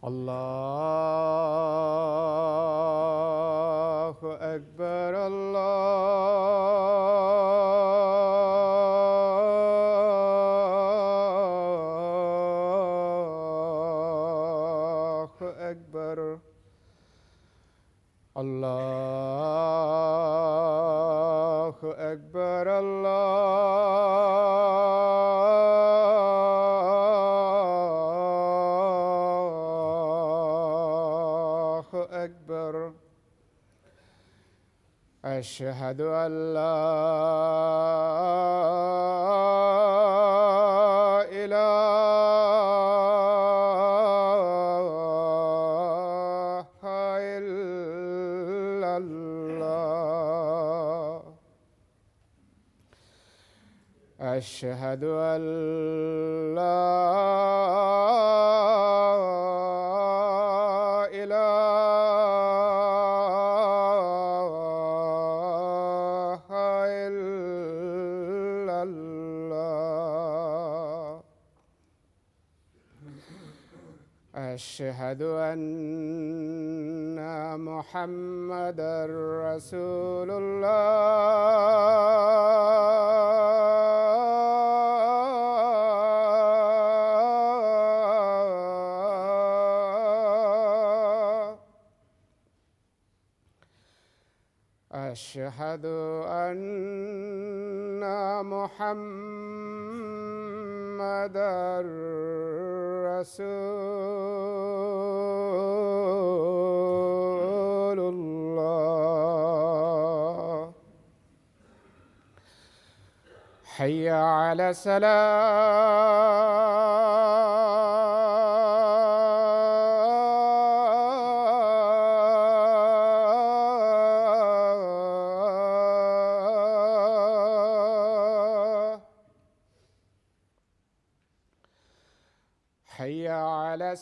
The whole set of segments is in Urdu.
الله أكبر الله أكبر الله أكبر الله أكبر أشهد أن لا إله إلا الله أشهد أن لا إله إلا الله أشهد أن محمدًا رسول الله أشهد أن محمدًا رسول الله حي على الصلاة حي على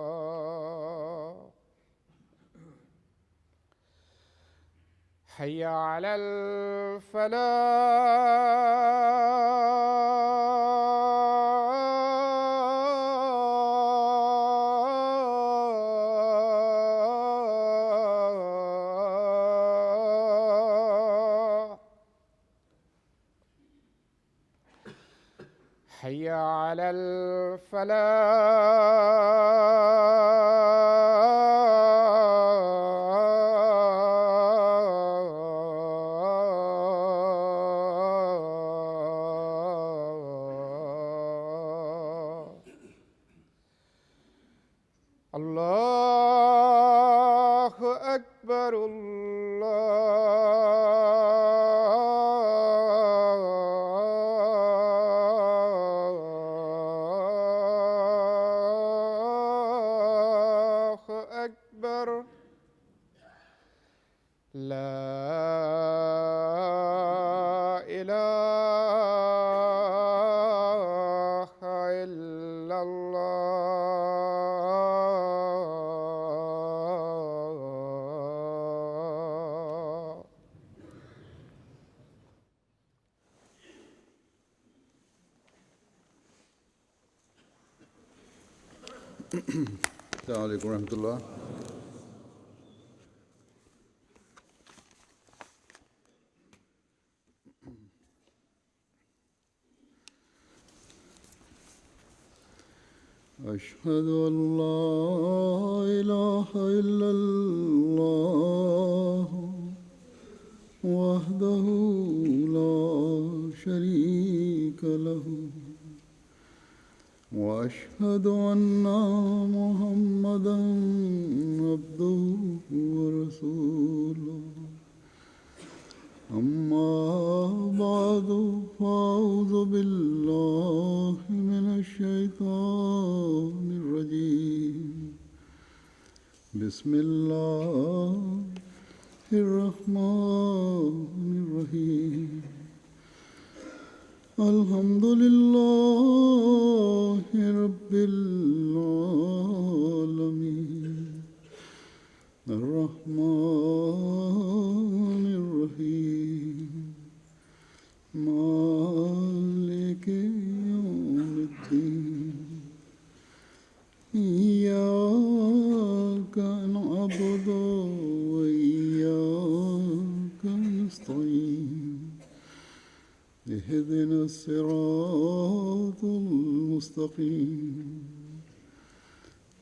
السلام حي على الفلاح حي على الفلاح الله أكبر الله أكبر لا إله إلا الله السلام علیکم ورحمۃ اللہ. أشهد أن لا إله إلا الله وحده لا شريك له وأشهد أن محمدًا عبده ورسوله. أما بعد فأعوذ بالله من الشيطان الرجيم. بسم الله الرحمن الرحيم. الحمد لله رب العالمين مستقيم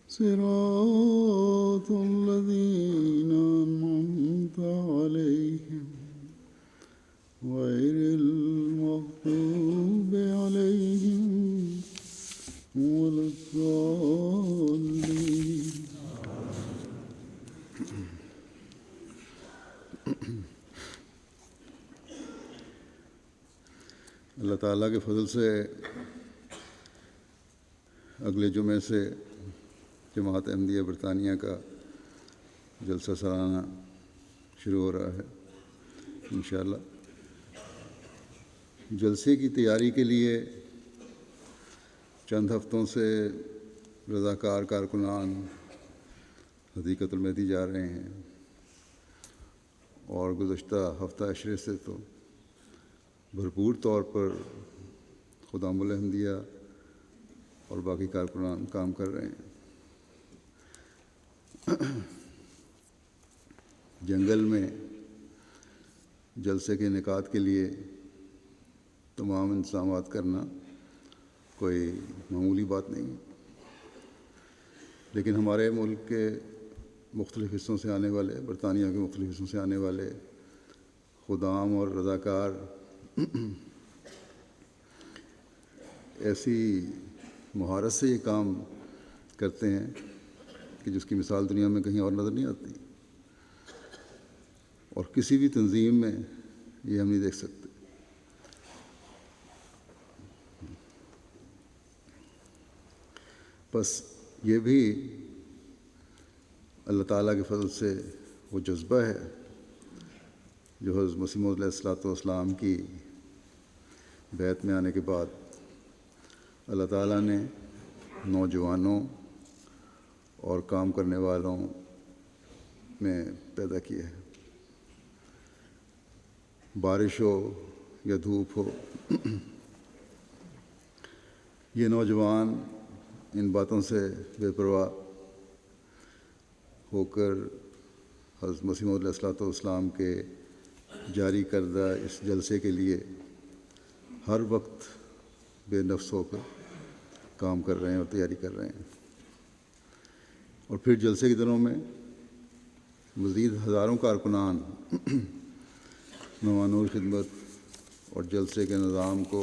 صراط الذين أنعمت عليهم غير المغضوب عليهم ولا الضالين. اللہ تعالیٰ کے فضل سے اگلے جمعے سے جماعت احمدیہ برطانیہ کا جلسہ سالانہ شروع ہو رہا ہے انشاءاللہ. جلسے کی تیاری کے لیے چند ہفتوں سے رضاکار کارکنان حدیقۃ المہدی جا رہے ہیں، اور گزشتہ ہفتہ عشرے سے تو بھرپور طور پر خدام الاحمدیہ اور باقی کارکنان کام کر رہے ہیں. جنگل میں جلسے کے انعقاد کے لیے تمام انتظامات کرنا کوئی معمولی بات نہیں ہے، لیکن ہمارے ملک کے مختلف حصوں سے آنے والے، برطانیہ کے مختلف حصوں سے آنے والے خدام اور رضاکار ایسی مہارت سے یہ کام کرتے ہیں کہ جس کی مثال دنیا میں کہیں اور نظر نہیں آتی، اور کسی بھی تنظیم میں یہ ہم نہیں دیکھ سکتے. بس یہ بھی اللہ تعالیٰ کے فضل سے وہ جذبہ ہے جو حضرت مسیح موعود علیہ السلام کی بیعت میں آنے کے بعد اللہ تعالیٰ نے نوجوانوں اور کام کرنے والوں میں پیدا کیا ہے. بارش ہو یا دھوپ ہو، یہ نوجوان ان باتوں سے بے پرواہ ہو کر حضرت مسیح موعود علیہ السلام کے جاری کردہ اس جلسے کے لیے ہر وقت بے نفس ہو کر کام کر رہے ہیں اور تیاری کر رہے ہیں. اور پھر جلسے کے دنوں میں مزید ہزاروں کارکنان ممانوع خدمت اور جلسے کے نظام کو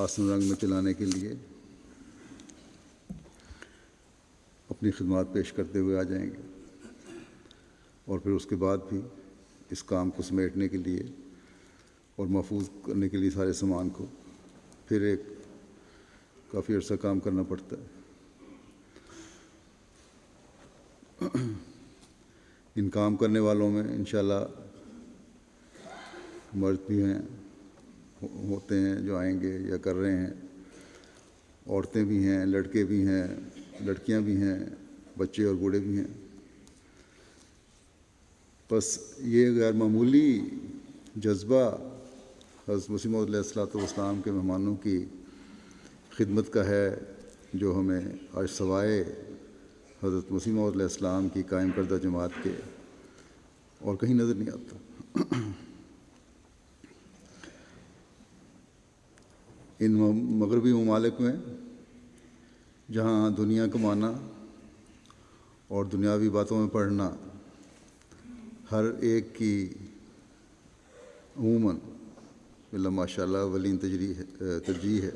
آسن رنگ میں چلانے کے لیے اپنی خدمات پیش کرتے ہوئے آ جائیں گے، اور پھر اس کے بعد بھی اس کام کو سمیٹنے کے لیے اور محفوظ کرنے کے لیے سارے سامان کو پھر ایک کافی عرصہ کام کرنا پڑتا ہے. ان کام کرنے والوں میں انشاءاللہ مرد بھی ہیں، ہوتے ہیں جو آئیں گے یا کر رہے ہیں، عورتیں بھی ہیں، لڑکے بھی ہیں، لڑکیاں بھی ہیں، بچے اور بوڑھے بھی ہیں. بس یہ غیر معمولی جذبہ حضرت مسیح موعود علیہ السلام کے مہمانوں کی خدمت کا ہے جو ہمیں آج سوائے حضرت مسیح موعود علیہ السلام کی قائم کردہ جماعت کے اور کہیں نظر نہیں آتا. ان مغربی ممالک میں جہاں دنیا کمانا اور دنیاوی باتوں میں پڑھنا ہر ایک کی عموماً اللہ ماشاء اللہ اولین ترجیح ہے،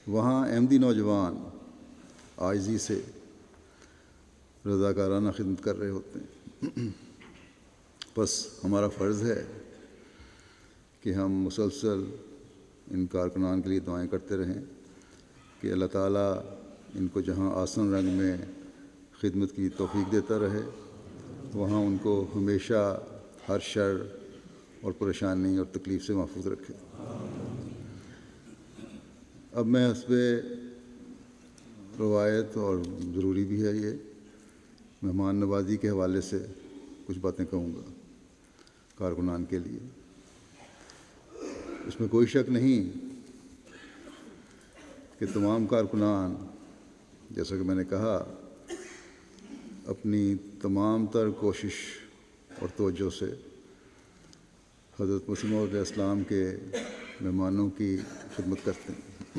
وہاں احمدی نوجوان عاجزی سے رضاکارانہ خدمت کر رہے ہوتے ہیں. بس ہمارا فرض ہے کہ ہم مسلسل ان کارکنان کے لیے دعائیں کرتے رہیں کہ اللہ تعالیٰ ان کو جہاں آسن رنگ میں خدمت کی توفیق دیتا رہے، وہاں ان کو ہمیشہ ہر شر اور پریشانی اور تکلیف سے محفوظ رکھے. اب میں حسب روایت اور ضروری بھی ہے یہ مہمان نوازی کے حوالے سے کچھ باتیں کہوں گا کارکنان کے لیے. اس میں کوئی شک نہیں کہ تمام کارکنان جیسا کہ میں نے کہا اپنی تمام تر کوشش اور توجہ سے حضرت مسیح موعود علیہ السلام کے مہمانوں کی خدمت کرتے ہیں.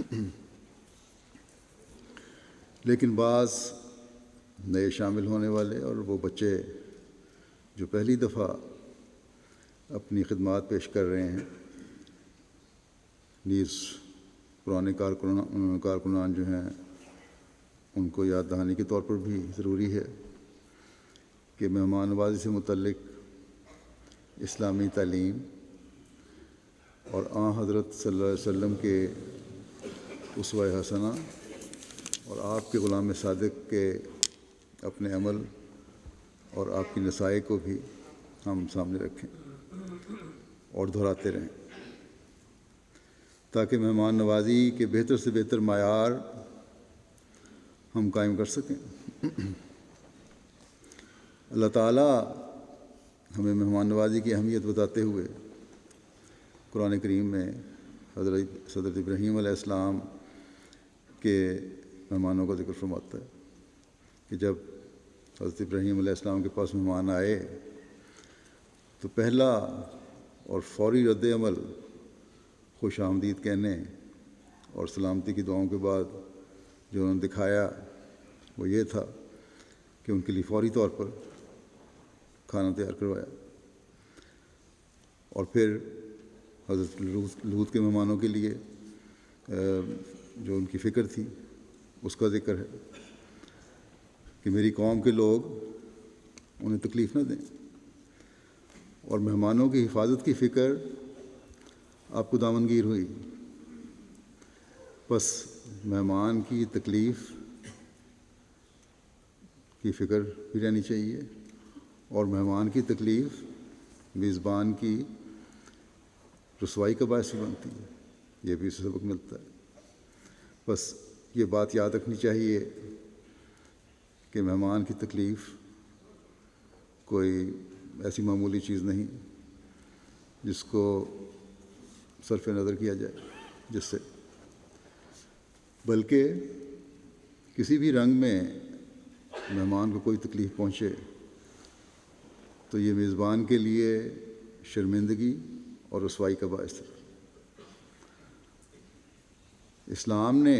لیکن بعض نئے شامل ہونے والے اور وہ بچے جو پہلی دفعہ اپنی خدمات پیش کر رہے ہیں، نیز پرانے کارکنان جو ہیں ان کو یاد دہانی کے طور پر بھی ضروری ہے کہ مہمان نوازی سے متعلق اسلامی تعلیم اور حضرت صلی اللہ علیہ وسلم کے اسوہ حسنہ اور آپ کے غلام صادق کے اپنے عمل اور آپ کی نصائح کو بھی ہم سامنے رکھیں اور دہراتے رہیں، تاکہ مہمان نوازی کے بہتر سے بہتر معیار ہم قائم کر سکیں۔ اللہ تعالیٰ ہمیں مہمان نوازی کی اہمیت بتاتے ہوئے قرآن کریم میں حضرت ابراہیم علیہ السلام کے مہمانوں کا ذکر فرماتا ہے کہ جب حضرت ابراہیم علیہ السلام کے پاس مہمان آئے تو پہلا اور فوری رد عمل خوش آمدید کہنے اور سلامتی کی دعاؤں کے بعد جو انہوں نے دکھایا وہ یہ تھا کہ ان کے لیے فوری طور پر کھانا تیار کروایا، اور پھر حضرت لوط کے مہمانوں کے لیے جو ان کی فکر تھی اس کا ذکر ہے کہ میری قوم کے لوگ انہیں تکلیف نہ دیں، اور مہمانوں کی حفاظت کی فکر آپ کو دامنگیر ہوئی۔ بس مہمان کی تکلیف کی فکر بھی رہنی چاہیے، اور مہمان کی تکلیف میزبان کی رسوائی کا باعث بھی بنتی ہے، یہ بھی سبق ملتا ہے۔ بس یہ بات یاد رکھنی چاہیے کہ مہمان کی تکلیف کوئی ایسی معمولی چیز نہیں جس کو صرف نظر کیا جائے، جس سے بلکہ کسی بھی رنگ میں مہمان کو کوئی تکلیف پہنچے تو یہ میزبان کے لیے شرمندگی اور رسوائی کا باعث ہے۔ اسلام نے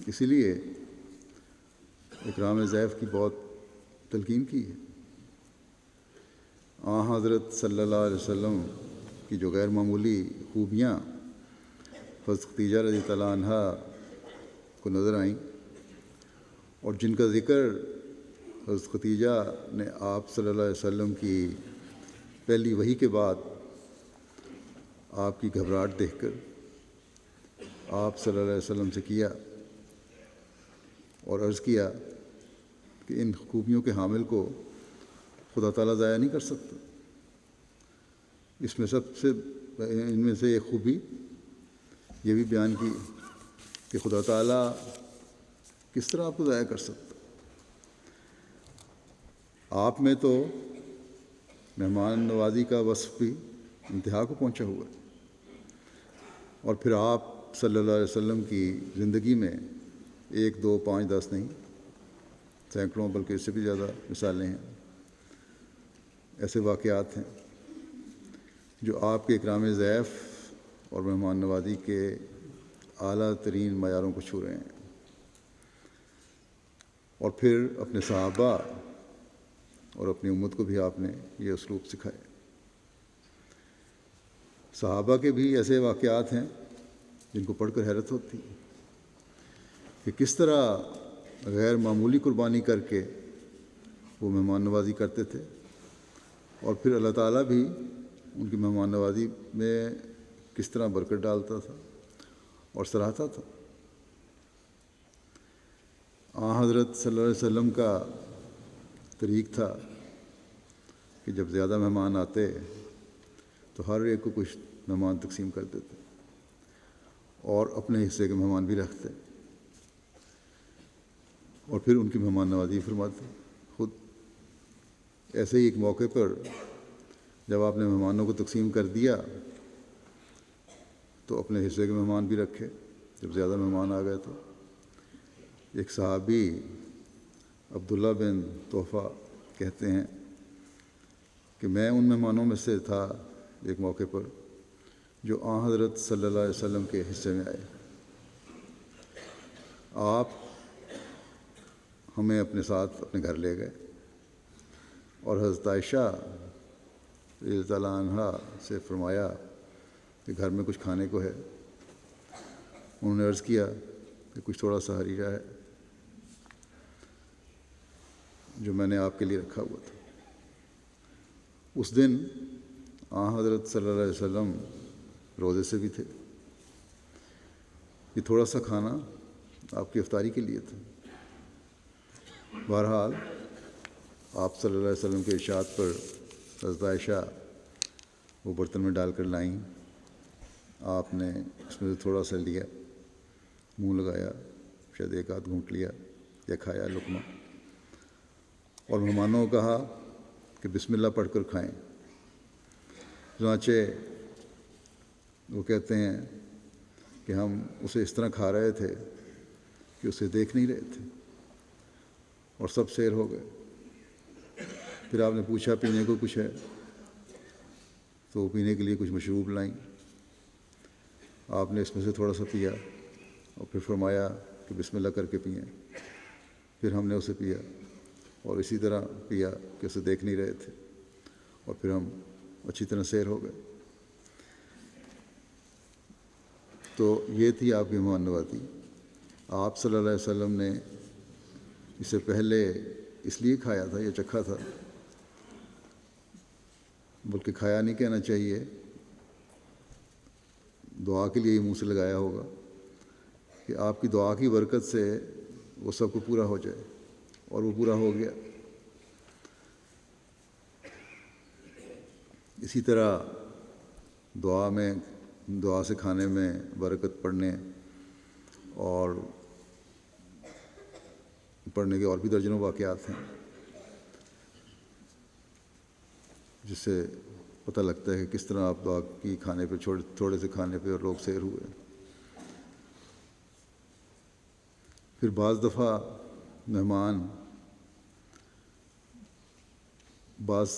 اسی لیے اکرام ضیف کی بہت تلقین کی ہے۔ حضرت صلی اللہ علیہ وسلم کی جو غیر معمولی خوبیاں حضرت خدیجہ رضی اللہ عنہا کو نظر آئیں، اور جن کا ذکر حضرت خدیجہ نے آپ صلی اللہ علیہ وسلم کی پہلی وحی کے بعد آپ کی گھبراہٹ دیکھ کر آپ صلی اللہ علیہ وسلم سے کیا اور عرض کیا کہ ان خوبیوں کے حامل کو خدا تعالیٰ ضائع نہیں کر سکتا۔ ان میں سے ایک خوبی یہ بھی بیان کی کہ خدا تعالیٰ کس طرح آپ کو ضائع کر سکتا۔ آپ میں تو مہمان نوازی کا وصف بھی انتہا کو پہنچا ہوا ہے، اور پھر آپ صلی اللہ علیہ وسلم کی زندگی میں 1 2 5 10 نہیں، سینکڑوں بلکہ اس سے بھی زیادہ مثالیں ہیں، ایسے واقعات ہیں جو آپ کے اکرام ضیف اور مہمان نوازی کے اعلیٰ ترین معیاروں کو چھو رہے ہیں۔ اور پھر اپنے صحابہ اور اپنی امت کو بھی آپ نے یہ اسلوب سکھائے۔ صحابہ کے بھی ایسے واقعات ہیں جن کو پڑھ کر حیرت ہوتی ہے کہ کس طرح غیر معمولی قربانی کر کے وہ مہمان نوازی کرتے تھے، اور پھر اللہ تعالیٰ بھی ان کی مہمان نوازی میں کس طرح برکت ڈالتا تھا اور سراہتا تھا۔ حضرت صلی اللہ علیہ وسلم کا طریق تھا کہ جب زیادہ مہمان آتے تو ہر ایک کو کچھ مہمان تقسیم کر دیتے اور اپنے حصے کے مہمان بھی رکھتے، اور پھر ان کی مہمان نوازی فرماتے خود۔ ایسے ہی ایک موقع پر جب آپ نے مہمانوں کو تقسیم کر دیا تو اپنے حصے کے مہمان بھی رکھے جب زیادہ مہمان آ گئے تو۔ ایک صحابی عبداللہ بن تحفہ کہتے ہیں کہ میں ان مہمانوں میں سے تھا ایک موقع پر جو حضرت صلی اللہ علیہ وسلم کے حصے میں آئے، آپ ہمیں اپنے ساتھ اپنے گھر لے گئے اور حضرت عائشہ رضی اللہ تعالیٰ عنہا سے فرمایا کہ گھر میں کچھ کھانے کو ہے. انہوں نے عرض کیا کہ کچھ تھوڑا سا حریرہ ہے جو میں نے آپ کے لیے رکھا ہوا تھا. اس دن حضرت صلی اللہ علیہ وسلم روزے سے بھی تھے. یہ تھوڑا سا کھانا آپ کی افطاری کے لیے تھا. بہرحال آپ صلی اللہ علیہ وسلم کے ارشاد پر حضرت عائشہ وہ برتن میں ڈال کر لائیں. آپ نے اس میں سے تھوڑا سا لیا, منہ لگایا, شاید ایک آدھ گھونٹ لیا یا کھایا لقمہ, اور مہمانوں کو کہا کہ بسم اللہ پڑھ کر کھائیں. چنانچہ وہ کہتے ہیں کہ ہم اسے اس طرح کھا رہے تھے کہ اسے دیکھ نہیں رہے تھے اور سب سیر ہو گئے. پھر آپ نے پوچھا پینے کو کچھ ہے, تو وہ پینے کے لیے کچھ مشروب لائیں. آپ نے اس میں سے تھوڑا سا پیا اور پھر فرمایا کہ بسم اللہ کر کے پئیں. پھر ہم نے اسے پیا اور اسی طرح پیا کہ اسے دیکھ نہیں رہے تھے, اور پھر ہم اچھی طرح سیر ہو گئے. تو یہ تھی آپ کی مہمان نوازی. آپ صلی اللہ علیہ وسلم نے اسے پہلے اس لیے کھایا تھا یا چکھا تھا, بلکہ کھایا نہیں کہنا چاہیے, دعا کے لیے ہی منہ سے لگایا ہوگا کہ آپ کی دعا کی برکت سے وہ سب کو پورا ہو جائے, اور وہ پورا ہو گیا. اسی طرح دعا سے کھانے میں برکت پڑنے کے اور بھی درجنوں واقعات ہیں, جس سے پتہ لگتا ہے کہ کس طرح آپ دعا کی کھانے پہ, تھوڑے سے کھانے پہ اور لوگ سیر ہوئے. پھر بعض دفعہ مہمان بعض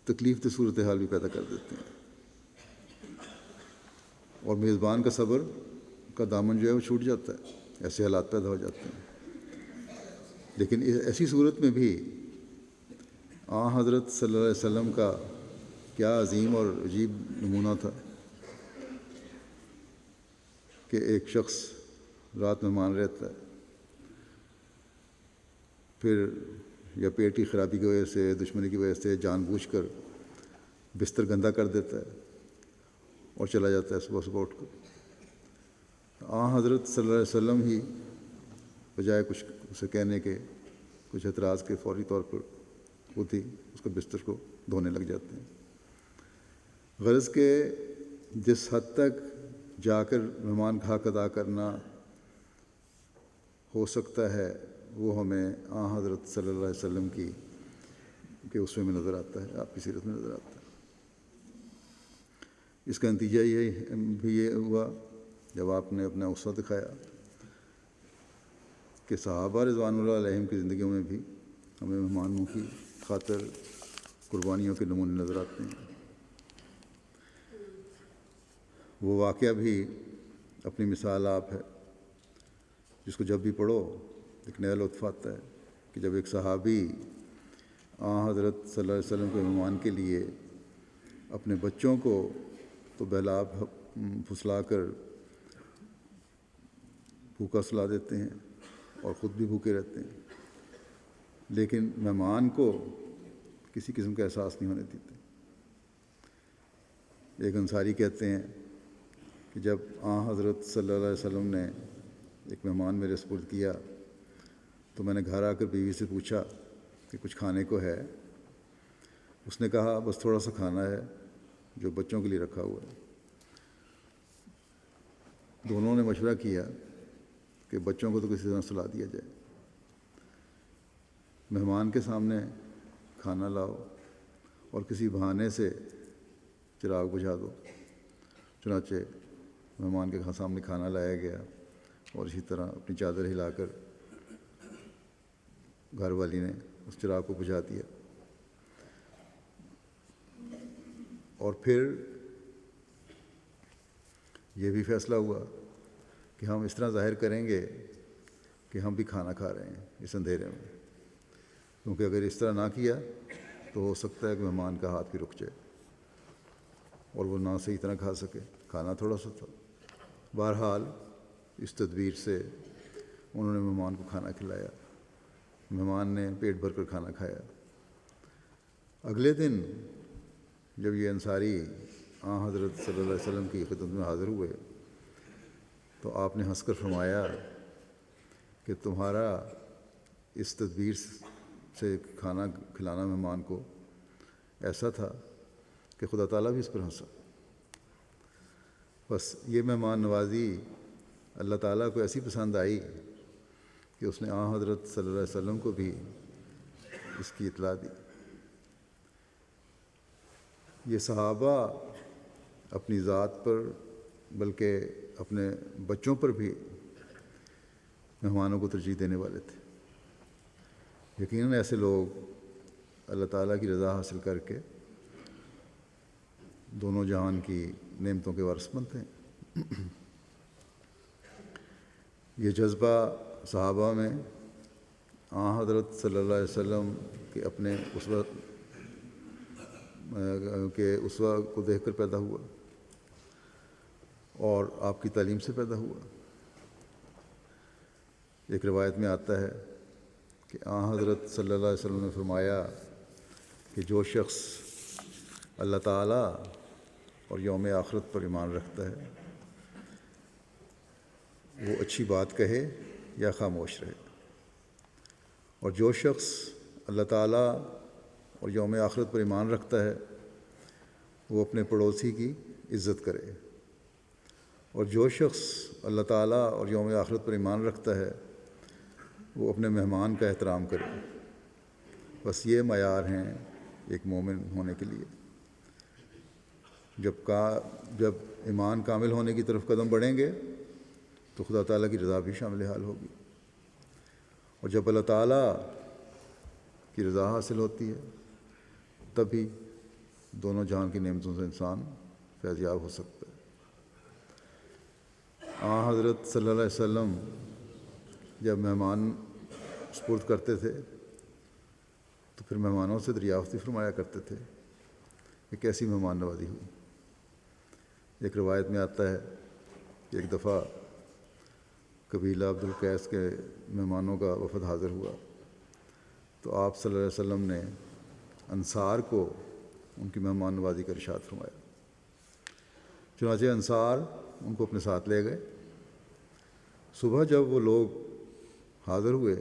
تکلیف دہ صورتحال بھی پیدا کر دیتے ہیں, اور میزبان کا صبر کا دامن جو ہے وہ چھوٹ جاتا ہے. ایسے حالات پیدا ہو جاتے ہیں. لیکن ایسی صورت میں بھی حضرت صلی اللہ علیہ وسلم کا کیا عظیم اور عجیب نمونہ تھا کہ ایک شخص رات مہمان رہتا ہے, پھر یا پیٹ کی خرابی کی وجہ سے, دشمنی کی وجہ سے جان بوجھ کر بستر گندا کر دیتا ہے اور چلا جاتا ہے صبح اٹھ کر. حضرت صلی اللہ علیہ وسلم ہی بجائے کچھ اسے کہنے کے, کچھ اعتراض کے, فوری طور پر خود ہی اس کو بستر کو دھونے لگ جاتے ہیں. غرض کہ جس حد تک جا کر مہمان کا حق ادا کرنا ہو سکتا ہے وہ ہمیں حضرت صلی اللہ علیہ وسلم کی کہ اس میں نظر آتا ہے, آپ کی سیرت میں نظر آتا ہے. اس کا نتیجہ یہ ہوا جب آپ نے اپنا اسوہ دکھایا کہ صحابہ رضوان اللہ علیہم کی زندگیوں میں بھی ہمیں مہمانوں کی خاطر قربانیوں کے نمونے نظر آتے ہیں. وہ واقعہ بھی اپنی مثال آپ ہے, جس کو جب بھی پڑھو ایک نیا لطف آتا ہے کہ جب ایک صحابی حضرت صلی اللہ علیہ وسلم کے مہمان کے لیے اپنے بچوں کو تو بہلا پھسلا کر بھوکا سلا دیتے ہیں اور خود بھی بھوکے رہتے ہیں, لیکن مہمان کو کسی قسم کا احساس نہیں ہونے دیتے. ایک انصاری کہتے ہیں کہ جب حضرت صلی اللہ علیہ وسلم نے ایک مہمان میرے سپرد کیا تو میں نے گھر آ کر بیوی سے پوچھا کہ کچھ کھانے کو ہے. اس نے کہا بس تھوڑا سا کھانا ہے جو بچوں کے لیے رکھا ہوا ہے. دونوں نے مشورہ کیا کہ بچوں کو تو کسی طرح سلا دیا جائے, مہمان کے سامنے کھانا لاؤ اور کسی بہانے سے چراغ بجھا دو. چنانچہ مہمان کے سامنے کھانا لایا گیا اور اسی طرح اپنی چادر ہلا کر گھر والی نے اس چراغ کو بجھا دیا. اور پھر یہ بھی فیصلہ ہوا کہ ہم اس طرح ظاہر کریں گے کہ ہم بھی کھانا کھا رہے ہیں اس اندھیرے میں، کیونکہ اگر اس طرح نہ کیا تو ہو سکتا ہے کہ مہمان کا ہاتھ بھی رک جائے اور وہ نہ صحیح طرح کھا سکے، کھانا تھوڑا سا تھا۔ بہرحال اس تدبیر سے انہوں نے مہمان کو کھانا کھلایا، مہمان نے پیٹ بھر کر کھانا کھایا۔ اگلے دن جب یہ انصاری حضرت صلی اللہ علیہ وسلم کی خدمت میں حاضر ہوئے تو آپ نے ہنس کر فرمایا کہ تمہارا اس تدبیر سے کھانا کھلانا مہمان کو ایسا تھا کہ خدا تعالیٰ بھی اس پر ہنسا۔ بس یہ مہمان نوازی اللہ تعالیٰ کو ایسی پسند آئی کہ اس نے حضرت صلی اللہ علیہ وسلم کو بھی اس کی اطلاع دی۔ یہ صحابہ اپنی ذات پر بلکہ اپنے بچوں پر بھی مہمانوں کو ترجیح دینے والے تھے۔ یقیناً ایسے لوگ اللہ تعالیٰ کی رضا حاصل کر کے دونوں جہان کی نعمتوں کے وارث بنتے ہیں۔ یہ جذبہ صحابہ میں حضرت صلی اللہ علیہ وسلم کے اپنے اسوہ کو دیکھ کر پیدا ہوا اور آپ کی تعلیم سے پیدا ہوا۔ ایک روایت میں آتا ہے کہ حضرت صلی اللہ علیہ وسلم نے فرمایا کہ جو شخص اللہ تعالیٰ اور یوم آخرت پر ایمان رکھتا ہے وہ اچھی بات کہے یا خاموش رہے، اور جو شخص اللہ تعالیٰ اور یوم آخرت پر ایمان رکھتا ہے وہ اپنے پڑوسی کی عزت کرے، اور جو شخص اللہ تعالیٰ اور یوم آخرت پر ایمان رکھتا ہے وہ اپنے مہمان کا احترام کرے۔ بس یہ معیار ہیں ایک مومن ہونے کے لیے۔ جب ایمان کامل ہونے کی طرف قدم بڑھیں گے تو خدا تعالیٰ کی رضا بھی شامل حال ہوگی، اور جب اللہ تعالیٰ کی رضا حاصل ہوتی ہے تبھی دونوں جہان کی نعمتوں سے انسان فیض یاب ہو سکتا ہے۔ حضرت صلی اللہ علیہ وسلم جب مہمان سپرد کرتے تھے تو پھر مہمانوں سے دریافت فرمایا کرتے تھے کہ کیسی مہمان نوازی ہوئی۔ ایک روایت میں آتا ہے کہ ایک دفعہ قبیلہ عبد القیس کے مہمانوں کا وفد حاضر ہوا تو آپ صلی اللہ علیہ وسلم نے انصار کو ان کی مہمان نوازی کا ارشاد فرمایا۔ چنانچہ انصار ان کو اپنے ساتھ لے گئے۔ صبح جب وہ لوگ حاضر ہوئے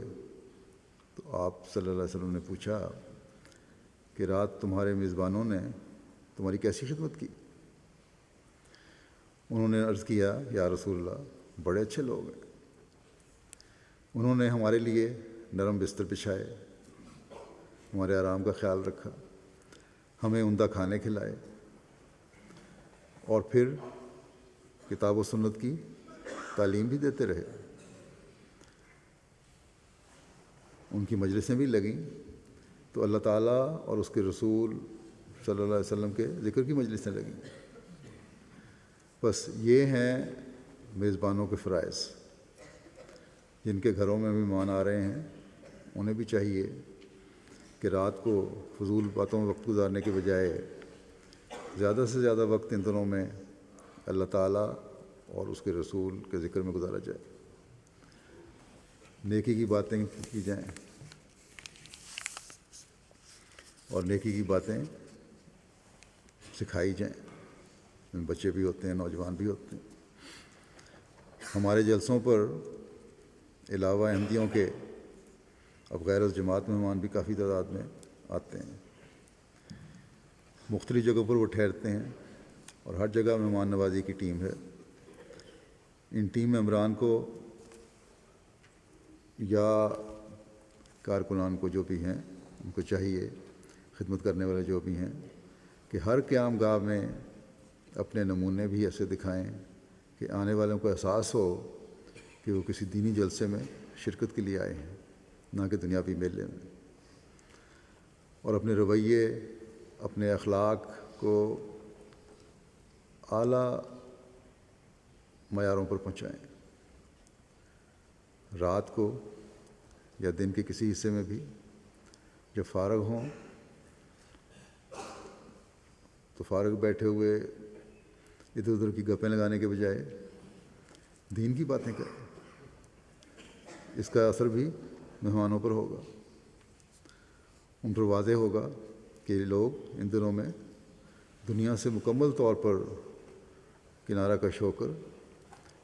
تو آپ صلی اللہ علیہ وسلم نے پوچھا کہ رات تمہارے میزبانوں نے تمہاری کیسی خدمت کی؟ انہوں نے عرض کیا یا رسول اللہ بڑے اچھے لوگ ہیں، انہوں نے ہمارے لیے نرم بستر بچھائے، ہمارے آرام کا خیال رکھا، ہمیں عمدہ کھانے کھلائے، اور پھر کتاب و سنت کی تعلیم بھی دیتے رہے۔ ان کی مجلسیں بھی لگیں تو اللہ تعالیٰ اور اس کے رسول صلی اللہ علیہ وسلم کے ذکر کی مجلسیں لگیں۔ بس یہ ہیں میزبانوں کے فرائض۔ جن کے گھروں میں مہمان آ رہے ہیں انہیں بھی چاہیے کہ رات کو فضول باتوں میں وقت گزارنے کے بجائے زیادہ سے زیادہ وقت ان دنوں میں اللہ تعالیٰ اور اس کے رسول کے ذکر میں گزارا جائے، نیکی کی باتیں کی جائیں اور نیکی کی باتیں سکھائی جائیں۔ بچے بھی ہوتے ہیں، نوجوان بھی ہوتے ہیں۔ ہمارے جلسوں پر علاوہ احمدیوں کے اب غیر از جماعت مہمان بھی کافی تعداد میں آتے ہیں۔ مختلف جگہوں پر وہ ٹھہرتے ہیں اور ہر جگہ مہمان نوازی کی ٹیم ہے۔ ان ٹیم ممبران کو یا کارکنان کو جو بھی ہیں ان کو چاہیے، خدمت کرنے والے جو بھی ہیں، کہ ہر قیام گاہ میں اپنے نمونے بھی ایسے دکھائیں کہ آنے والوں کو احساس ہو کہ وہ کسی دینی جلسے میں شرکت کے لیے آئے ہیں، نہ کہ دنیاوی میلے میں، اور اپنے رویے، اپنے اخلاق کو اعلیٰ معیاروں پر پہنچائیں۔ رات کو یا دن کے کسی حصے میں بھی جب فارغ ہوں تو فارغ بیٹھے ہوئے ادھر ادھر کی گپیں لگانے کے بجائے دین کی باتیں کریں. اس کا اثر بھی مہمانوں پر ہوگا. ان پر واضح ہوگا کہ یہ لوگ ان دنوں میں دنیا سے مکمل طور پر کنارہ کش ہو کر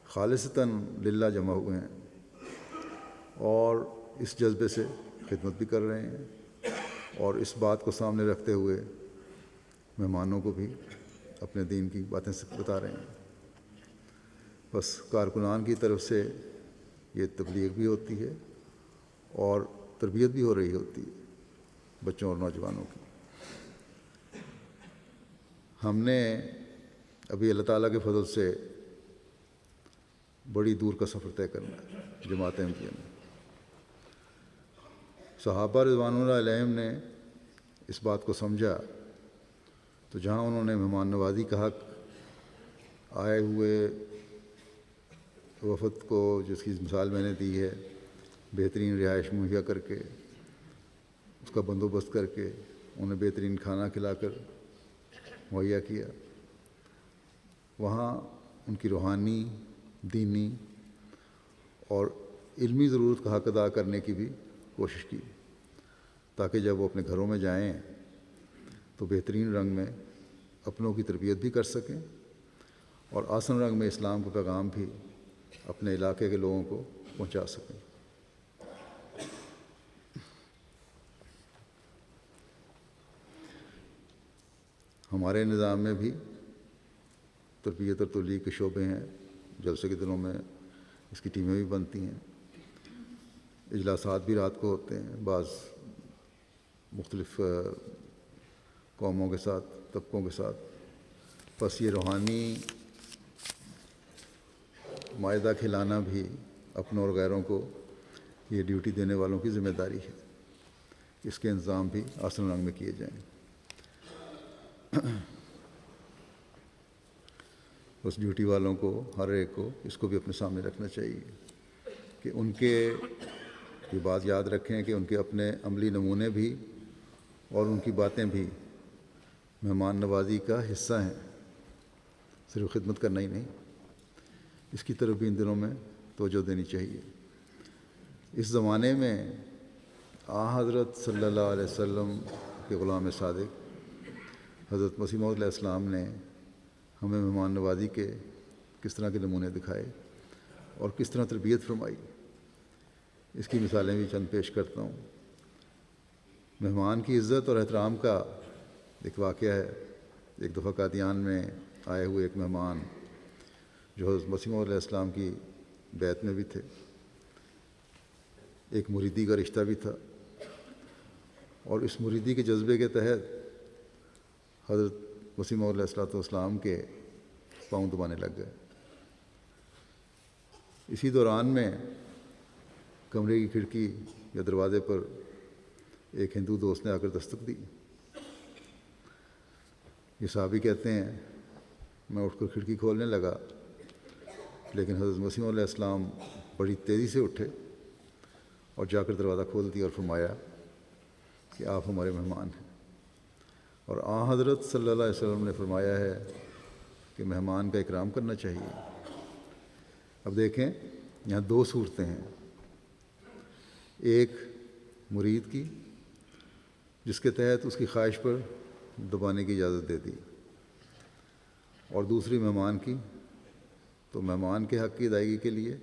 خالصتاً للہ جمع ہوئے ہیں اور اس جذبے سے خدمت بھی کر رہے ہیں اور اس بات کو سامنے رکھتے ہوئے مہمانوں کو بھی اپنے دین کی باتیں بتا رہے ہیں. بس کارکنان کی طرف سے یہ تبلیغ بھی ہوتی ہے اور تربیت بھی ہو رہی ہوتی ہے بچوں اور نوجوانوں کی. ہم نے ابھی اللہ تعالیٰ کے فضل سے بڑی دور کا سفر طے کرنا ہے جماعت احمدیہ میں. صحابہ رضوان اللہ علیہم نے اس بات کو سمجھا تو جہاں انہوں نے مہمان نوازی کا حق آئے ہوئے وفد کو، جس کی مثال میں نے دی ہے، بہترین رہائش مہیا کر کے، اس کا بندوبست کر کے، انہیں بہترین کھانا کھلا کر مہیا کیا، وہاں ان کی روحانی، دینی اور علمی ضرورت کا حق ادا کرنے کی بھی کوشش کی، تاکہ جب وہ اپنے گھروں میں جائیں تو بہترین رنگ میں اپنوں کی تربیت بھی کر سکیں اور آسن رنگ میں اسلام کا پیغام بھی اپنے علاقے کے لوگوں کو پہنچا سکیں. ہمارے نظام میں بھی تربیت اور تبلیغ کے شعبے ہیں. جلسے کے دنوں میں اس کی ٹیمیں بھی بنتی ہیں، اجلاسات بھی رات کو ہوتے ہیں، بعض مختلف قوموں کے ساتھ، طبقوں کے ساتھ. بس یہ روحانی مائدہ کھلانا بھی اپنوں اور غیروں کو یہ ڈیوٹی دینے والوں کی ذمہ داری ہے. اس کے انتظام بھی آسن رنگ میں کیے جائیں. اس ڈیوٹی والوں کو، ہر ایک کو اس کو بھی اپنے سامنے رکھنا چاہیے کہ ان کے یہ بات یاد رکھیں کہ ان کے اپنے عملی نمونے بھی اور ان کی باتیں بھی مہمان نوازی کا حصہ ہیں، صرف خدمت کرنا ہی نہیں. اس کی طرف بھی ان دنوں میں توجہ دینی چاہیے. اس زمانے میں حضرت صلی اللہ علیہ وسلم کے غلام صادق حضرت مسیح موعود علیہ السلام نے ہمیں مہمان نوازی کے کس طرح کے نمونے دکھائے اور کس طرح تربیت فرمائی. اس کی مثالیں بھی چند پیش کرتا ہوں. مہمان کی عزت اور احترام کا ایک واقعہ ہے. ایک دفعہ قادیان میں آئے ہوئے ایک مہمان جو حضرت مسیح موعود علیہ السلام کی بیعت میں بھی تھے، ایک مریدی کا رشتہ بھی تھا، اور اس مریدی کے جذبے کے تحت حضرت مسیح موعود علیہ السلام کے پاؤں دبانے لگ گئے. اسی دوران میں کمرے کی کھڑکی یا دروازے پر ایک ہندو دوست نے آ کر دستک دی. یہ صحابی کہتے ہیں میں اٹھ کر کھڑکی کھولنے لگا، لیکن حضرت مسیح علیہ السلام بڑی تیزی سے اٹھے اور جا کر دروازہ کھول دیا اور فرمایا کہ آپ ہمارے مہمان ہیں. اور حضرت صلی اللہ علیہ وسلم نے فرمایا ہے کہ مہمان کا اکرام کرنا چاہیے. اب دیکھیں یہاں دو صورتیں ہیں، ایک مرید کی جس کے تحت اس کی خواہش پر دبانے کی اجازت دے دی، اور دوسری مہمان کی. تو مہمان کے حق کی ادائیگی کے لیے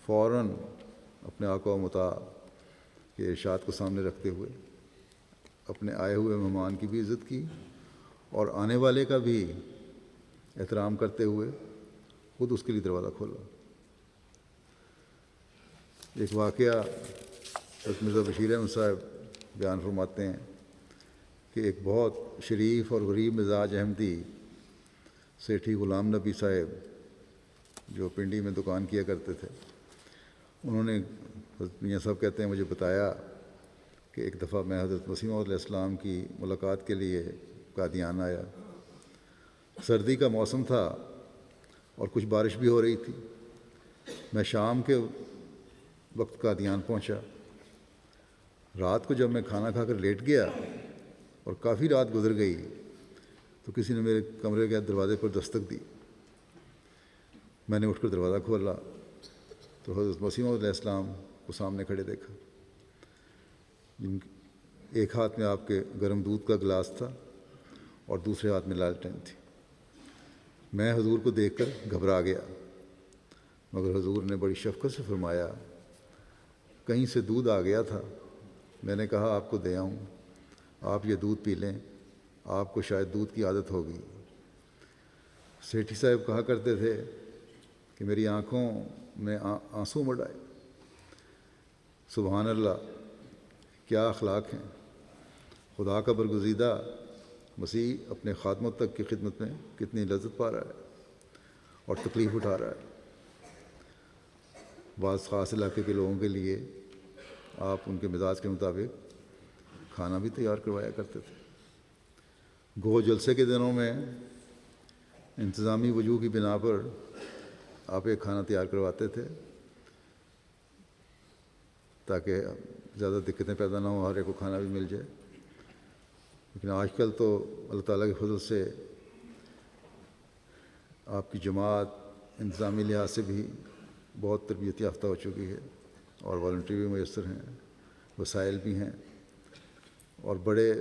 فوراً اپنے آقا و مطاع کے ارشاد کو سامنے رکھتے ہوئے اپنے آئے ہوئے مہمان کی بھی عزت کی اور آنے والے کا بھی احترام کرتے ہوئے خود اس کے لیے دروازہ کھولا. ایک واقعہ حضرت مرزا بشیر احمد صاحب بیان فرماتے ہیں کہ ایک بہت شریف اور غریب مزاج احمدی سیٹھی غلام نبی صاحب جو پنڈی میں دکان کیا کرتے تھے، انہوں نے، حضرت میاں صاحب کہتے ہیں، مجھے بتایا کہ ایک دفعہ میں حضرت مسیح موعود علیہ السلام کی ملاقات کے لیے قادیان آیا. سردی کا موسم تھا اور کچھ بارش بھی ہو رہی تھی. میں شام کے وقت قادیان پہنچا۔ رات کو جب میں کھانا کھا کر لیٹ گیا اور کافی رات گزر گئی تو کسی نے میرے کمرے کے دروازے پر دستک دی۔ میں نے اٹھ کر دروازہ کھولا تو حضرت مسیح موعود علیہ السلام کو سامنے کھڑے دیکھا، جن ایک ہاتھ میں آپ کے گرم دودھ کا گلاس تھا اور دوسرے ہاتھ میں لالٹین تھی۔ میں حضور کو دیکھ کر گھبرا گیا، مگر حضور نے بڑی شفقت سے فرمایا، کہیں سے دودھ آ گیا تھا، میں نے کہا آپ کو دے آؤں، آپ یہ دودھ پی لیں، آپ کو شاید دودھ کی عادت ہوگی۔ سیٹھی صاحب کہا کرتے تھے کہ میری آنکھوں میں آنسو مڑ آئے۔ سبحان اللہ، کیا اخلاق ہیں! خدا کا برگزیدہ مسیح اپنے خادموں تک کی خدمت میں کتنی لذت پا رہا ہے اور تکلیف اٹھا رہا ہے۔ بعض خاص علاقے کے لوگوں کے لیے آپ ان کے مزاج کے مطابق کھانا بھی تیار کروایا کرتے تھے۔ گو جلسے کے دنوں میں انتظامی وجوہ کی بنا پر آپ ایک کھانا تیار کرواتے تھے تاکہ زیادہ دقتیں پیدا نہ ہوں، ہر ایک کو کھانا بھی مل جائے۔ لیکن آج کل تو اللہ تعالیٰ کے فضل سے آپ کی جماعت انتظامی لحاظ سے بھی بہت تربیت یافتہ ہو چکی ہے اور والنٹری بھی میسر ہیں، وسائل بھی ہیں اور بڑے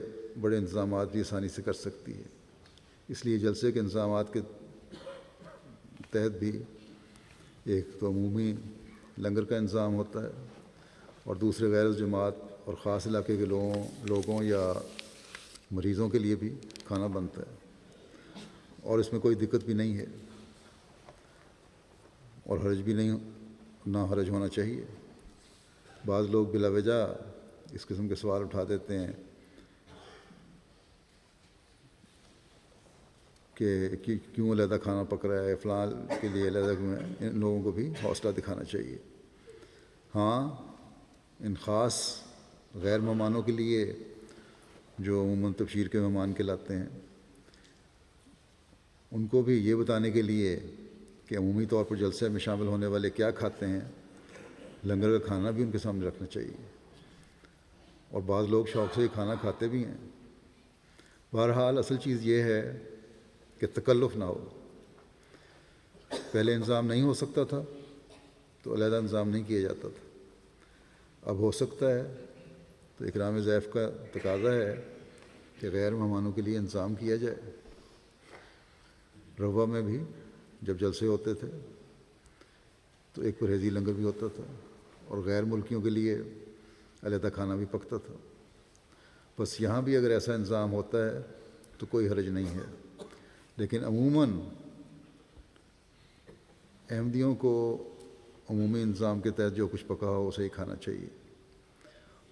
بڑے انتظامات بھی آسانی سے کر سکتی ہے۔ اس لیے جلسے کے انتظامات کے تحت بھی ایک تو عمومی لنگر کا انتظام ہوتا ہے اور دوسرے غیر جماعت اور خاص علاقے کے لوگوں یا مریضوں کے لیے بھی کھانا بنتا ہے، اور اس میں کوئی دقت بھی نہیں ہے اور حرج بھی نہیں، نہ حرج ہونا چاہیے۔ بعض لوگ بلا وجہ اس قسم کے سوال اٹھا دیتے ہیں کہ کیوں علیحدہ کھانا پک رہا ہے، فلاں کے لیے علیحدہ کیوں ہے۔ ان لوگوں کو بھی حوصلہ دکھانا چاہیے۔ ہاں، ان خاص غیر مہمانوں کے لیے جو عموماً تبشیر کے مہمان کہلاتے ہیں، ان کو بھی یہ بتانے کے لیے کہ عمومی طور پر جلسے میں شامل ہونے والے کیا کھاتے ہیں، لنگر کا کھانا بھی ان کے سامنے رکھنا چاہیے، اور بعض لوگ شوق سے یہ کھانا کھاتے بھی ہیں۔ بہرحال اصل چیز یہ ہے کہ تکلف نہ ہو۔ پہلے انتظام نہیں ہو سکتا تھا تو علیحدہ انتظام نہیں کیا جاتا تھا، اب ہو سکتا ہے تو اکرام ضیف کا تقاضا ہے کہ غیر مہمانوں کے لیے انتظام کیا جائے۔ روا میں بھی جب جلسے ہوتے تھے تو ایک پرہیزی لنگر بھی ہوتا تھا اور غیر ملکیوں کے لیے علیحدہ کھانا بھی پکتا تھا۔ بس یہاں بھی اگر ایسا انتظام ہوتا ہے تو کوئی حرج نہیں ہے، لیکن عموماً احمدیوں کو عمومی انتظام کے تحت جو کچھ پکا ہو اسے ہی کھانا چاہیے،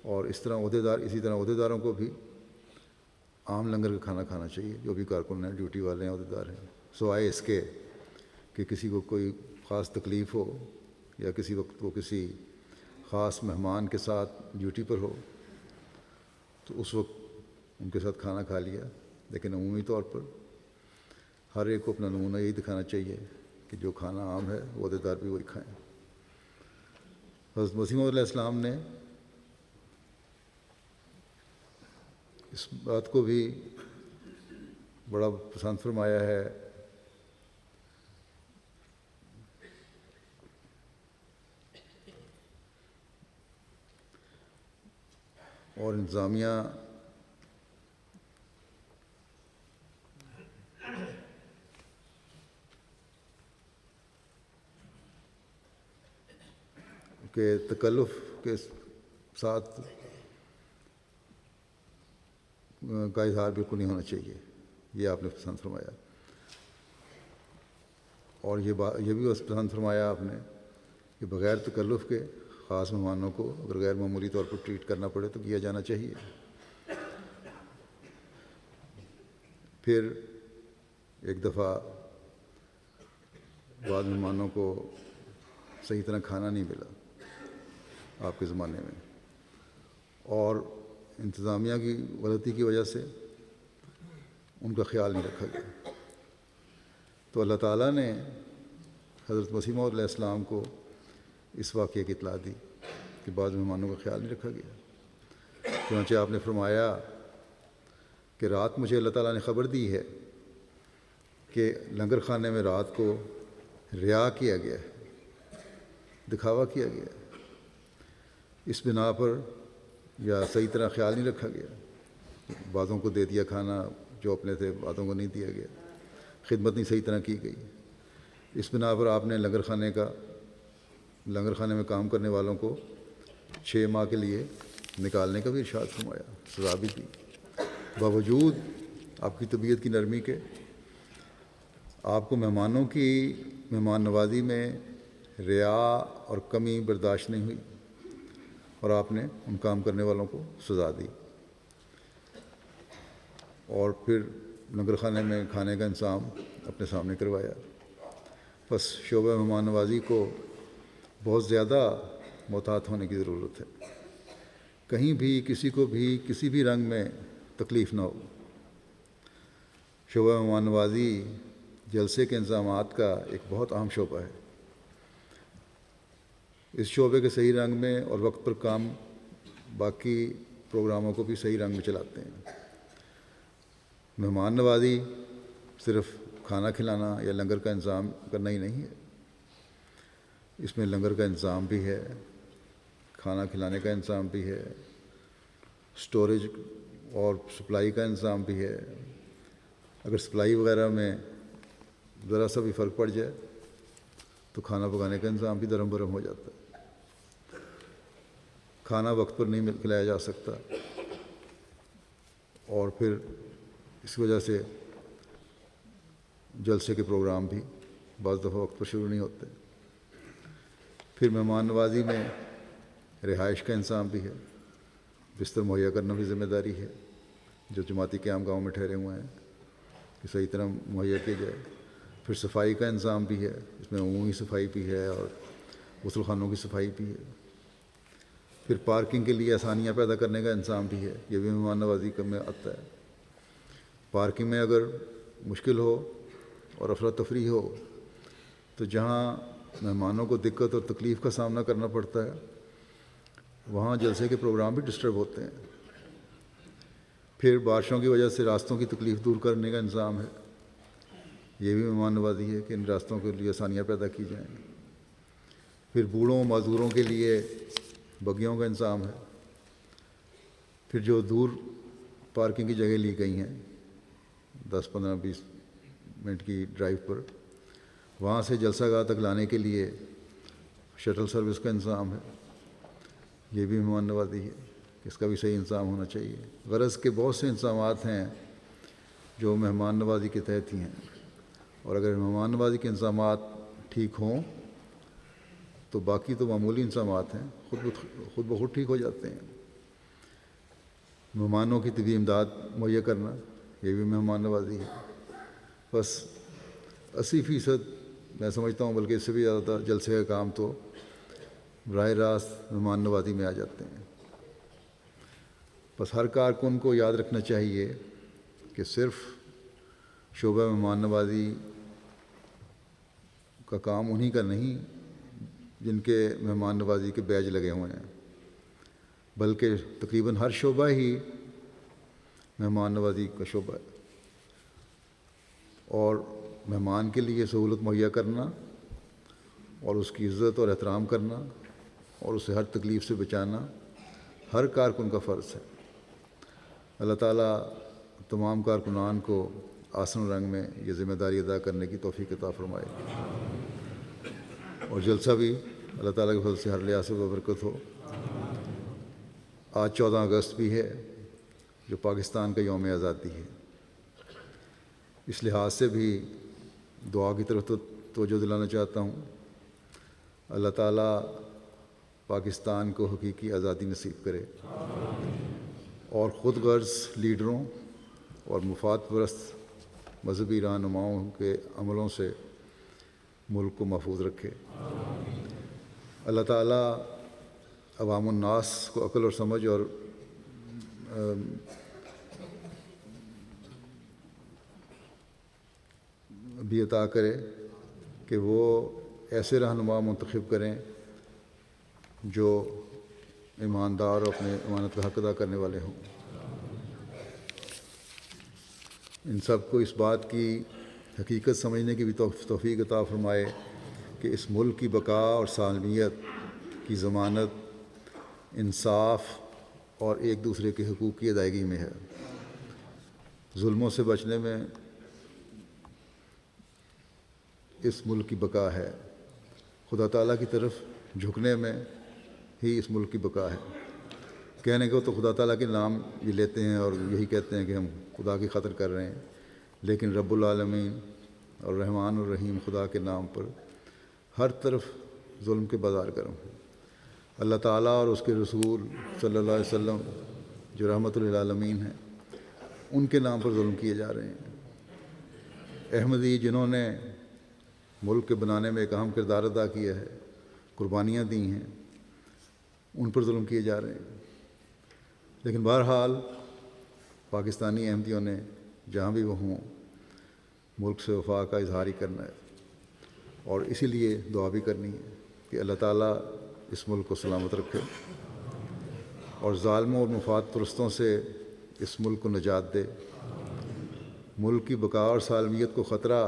اور اسی طرح عہدیداروں کو بھی عام لنگر کا کھانا کھانا چاہیے، جو بھی کارکن ہیں، ڈیوٹی والے ہیں، عہدیدار ہیں، سوائے اس کے کہ کسی کو کوئی خاص تکلیف ہو یا کسی وقت وہ کسی خاص مہمان کے ساتھ ڈیوٹی پر ہو تو اس وقت ان کے ساتھ کھانا کھا لیا۔ لیکن عمومی طور پر ہر ایک کو اپنا نمونہ یہی دکھانا چاہیے کہ جو کھانا عام ہے وہ عہدیدار بھی وہی کھائیں۔ حضرت مسیح موعود علیہ السلام نے اس بات کو بھی بڑا پسند فرمایا ہے اور انتظامیہ کے تکلف کے ساتھ کا اظہار بالکل نہیں ہونا چاہیے، یہ آپ نے پسند فرمایا۔ اور یہ بھی پسند فرمایا آپ نے کہ بغیر تکلف کے خاص مہمانوں کو اگر غیر معمولی طور پر ٹریٹ کرنا پڑے تو کیا جانا چاہیے۔ پھر ایک دفعہ بعض مہمانوں کو صحیح طرح کھانا نہیں ملا آپ کے زمانے میں، اور انتظامیہ کی غلطی کی وجہ سے ان کا خیال نہیں رکھا گیا، تو اللہ تعالیٰ نے حضرت مسیح موعود علیہ السلام کو اس واقعے کی اطلاع دی کہ بعض مہمانوں کا خیال نہیں رکھا گیا۔ چنانچہ آپ نے فرمایا کہ رات مجھے اللہ تعالیٰ نے خبر دی ہے کہ لنگر خانے میں رات کو ریا کیا گیا ہے، دکھاوا کیا گیا ہے، اس بنا پر یا صحیح طرح خیال نہیں رکھا گیا، بعضوں کو دے دیا کھانا جو اپنے تھے، بعضوں کو نہیں دیا گیا، خدمت نہیں صحیح طرح کی گئی، اس بنا پر آپ نے لنگر خانے میں کام کرنے والوں کو 6 ماہ کے لیے نکالنے کا بھی ارشاد فرمایا، سزا بھی دی۔ باوجود آپ کی طبیعت کی نرمی کے آپ کو مہمان نوازی میں ریا اور کمی برداشت نہیں ہوئی اور آپ نے ان کام کرنے والوں کو سزا دی، اور پھر لنگر خانے میں کھانے کا انتظام اپنے سامنے کروایا۔ بس شعبہ مہمان نوازی کو بہت زیادہ محتاط ہونے کی ضرورت ہے، کہیں بھی کسی کو بھی کسی بھی رنگ میں تکلیف نہ ہو۔ شعبہ مہمان نوازی جلسے کے انتظامات کا ایک بہت اہم شعبہ ہے۔ اس شعبے کے صحیح رنگ میں اور وقت پر کام باقی پروگراموں کو بھی صحیح رنگ میں چلاتے ہیں۔ مہمان نوازی صرف کھانا کھلانا یا لنگر کا انتظام کرنا ہی نہیں ہے، اس میں لنگر کا انتظام بھی ہے، کھانا کھلانے کا انتظام بھی ہے، سٹوریج اور سپلائی کا انتظام بھی ہے۔ اگر سپلائی وغیرہ میں ذرا سا بھی فرق پڑ جائے تو کھانا پکانے کا انتظام بھی درہم برہم ہو جاتا ہے، کھانا وقت پر نہیں کھلایا جا سکتا، اور پھر اس وجہ سے جلسے کے پروگرام بھی بعض دفعہ وقت پر شروع نہیں ہوتے۔ پھر مہمان نوازی میں رہائش کا انتظام بھی ہے، بستر مہیا کرنا بھی ذمہ داری ہے جو جماعتی قیام گاؤں میں ٹھہرے ہوئے ہیں کہ صحیح طرح مہیا کیا جائے۔ پھر صفائی کا انتظام بھی ہے، اس میں عمومی صفائی بھی ہے اور غسل خانوں کی صفائی بھی ہے۔ پھر پارکنگ کے لیے آسانیاں پیدا کرنے کا انتظام بھی ہے، یہ بھی مہمان نوازی میں آتا ہے۔ پارکنگ میں اگر مشکل ہو اور افراتفری ہو تو جہاں مہمانوں کو دقت اور تکلیف کا سامنا کرنا پڑتا ہے وہاں جلسے کے پروگرام بھی ڈسٹرب ہوتے ہیں۔ پھر بارشوں کی وجہ سے راستوں کی تکلیف دور کرنے کا انتظام ہے، یہ بھی مہمان نوازی ہے کہ ان راستوں کے لیے آسانیاں پیدا کی جائیں۔ پھر بوڑھوں معذوروں کے لیے بگیوں کا انتظام ہے۔ پھر جو دور پارکنگ کی جگہ لی گئی ہیں 10 15 20 منٹ کی ڈرائیو پر، وہاں سے جلسہ گاہ تک لانے کے لیے شٹل سروس کا انتظام ہے، یہ بھی مہمان نوازی ہے، اس کا بھی صحیح انتظام ہونا چاہیے۔ غرض کے بہت سے انتظامات ہیں جو مہمان نوازی کے تحت ہی ہیں، اور اگر مہمان نوازی کے انتظامات ٹھیک ہوں تو باقی تو معمولی انتظامات ہیں، خود بخود ٹھیک ہو جاتے ہیں۔ مہمانوں کی طبی امداد مہیا کرنا، یہ بھی مہمان نوازی ہے۔ بس 80% میں سمجھتا ہوں، بلکہ اس سے بھی زیادہ جلسے کا کام تو براہ راست مہمان نوازی میں آ جاتے ہیں۔ بس ہر کارکن کو یاد رکھنا چاہیے کہ صرف شعبہ مہمان نوازی کا کام انہی کا نہیں جن کے مہمان نوازی کے بیج لگے ہوئے ہیں، بلکہ تقریباً ہر شعبہ ہی مہمان نوازی کا شعبہ ہے، اور مہمان کے لیے سہولت مہیا کرنا اور اس کی عزت اور احترام کرنا اور اسے ہر تکلیف سے بچانا ہر کارکن کا فرض ہے۔ اللہ تعالیٰ تمام کارکنان کو آسن رنگ میں یہ ذمہ داری ادا کرنے کی توفیق عطا فرمائے، اور جلسہ بھی اللہ تعالیٰ کے فضل سے ہر لحاظ سے برکت ہو۔ آج 14 اگست بھی ہے جو پاکستان کا یوم آزادی ہے، اس لحاظ سے بھی دعا کی طرف توجہ دلانا چاہتا ہوں۔ اللہ تعالیٰ پاکستان کو حقیقی آزادی نصیب کرے اور خود غرض لیڈروں اور مفاد پرست مذہبی رہنماؤں کے عملوں سے ملک کو محفوظ رکھے۔ اللہ تعالیٰ عوام الناس کو عقل اور سمجھ اور بھی عطا کرے کہ وہ ایسے رہنما منتخب کریں جو ایماندار اور اپنے امانت کا حق ادا کرنے والے ہوں۔ ان سب کو اس بات کی حقیقت سمجھنے کی بھی توفیق عطا فرمائے کہ اس ملک کی بقا اور سالمیت کی ضمانت انصاف اور ایک دوسرے کے حقوق کی ادائیگی میں ہے۔ ظلموں سے بچنے میں اس ملک کی بقا ہے۔ خدا تعالیٰ کی طرف جھکنے میں ہی اس ملک کی بقا ہے۔ کہنے کو تو خدا تعالیٰ کے نام بھی لیتے ہیں اور یہی کہتے ہیں کہ ہم خدا کی خاطر کر رہے ہیں، لیکن رب العالمین اور رحمان الرحیم خدا کے نام پر ہر طرف ظلم کے بازار گرم ہے۔ اللہ تعالیٰ اور اس کے رسول صلی اللہ علیہ وسلم جو رحمت للعالمین ہیں، ان کے نام پر ظلم کیے جا رہے ہیں۔ احمدی جنہوں نے ملک کے بنانے میں ایک اہم کردار ادا کیا ہے، قربانیاں دی ہیں، ان پر ظلم کیے جا رہے ہیں۔ لیکن بہرحال پاکستانی احمدیوں نے جہاں بھی وہ ہوں ملک سے وفا کا اظہار ہی کرنا ہے، اور اسی لیے دعا بھی کرنی ہے کہ اللہ تعالیٰ اس ملک کو سلامت رکھے اور ظالموں اور مفاد پرستوں سے اس ملک کو نجات دے۔ ملک کی بقا اور سالمیت کو خطرہ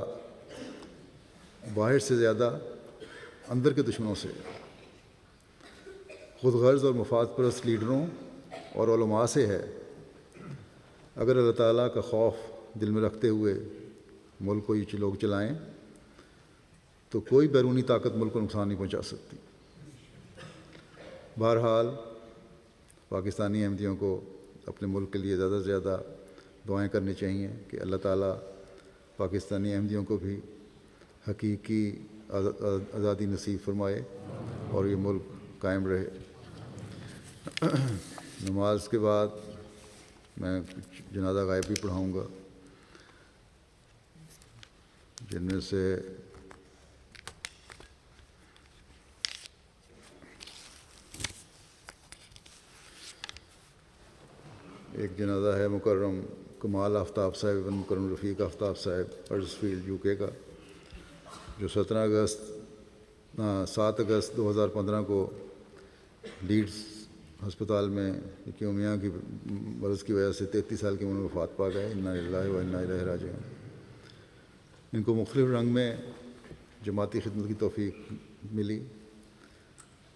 باہر سے زیادہ اندر کے دشمنوں سے، خود غرض اور مفاد پرست لیڈروں اور علماء سے ہے۔ اگر اللہ تعالیٰ کا خوف دل میں رکھتے ہوئے ملک کو یہ لوگ چلائیں تو کوئی بیرونی طاقت ملک کو نقصان نہیں پہنچا سکتی۔ بہرحال پاکستانی احمدیوں کو اپنے ملک کے لیے زیادہ سے زیادہ دعائیں کرنی چاہیے کہ اللہ تعالیٰ پاکستانی احمدیوں کو بھی حقیقی آزادی نصیب فرمائے اور یہ ملک قائم رہے۔ نماز کے بعد میں جنازہ غائب بھی پڑھاؤں گا، جن میں سے ایک جنازہ ہے مکرم کمال آفتاب صاحب ابن مکرم رفیق آفتاب صاحب ہرزفیلڈ یو کے کا، جو 7 اگست 2015 کو لیڈز ہسپتال میں لیوکیمیا کی مرض کی وجہ سے 33 سال کی عمر میں وفات پا گئے۔ انا للہ و انا الیہ راجعون۔ ان کو مختلف رنگ میں جماعتی خدمت کی توفیق ملی۔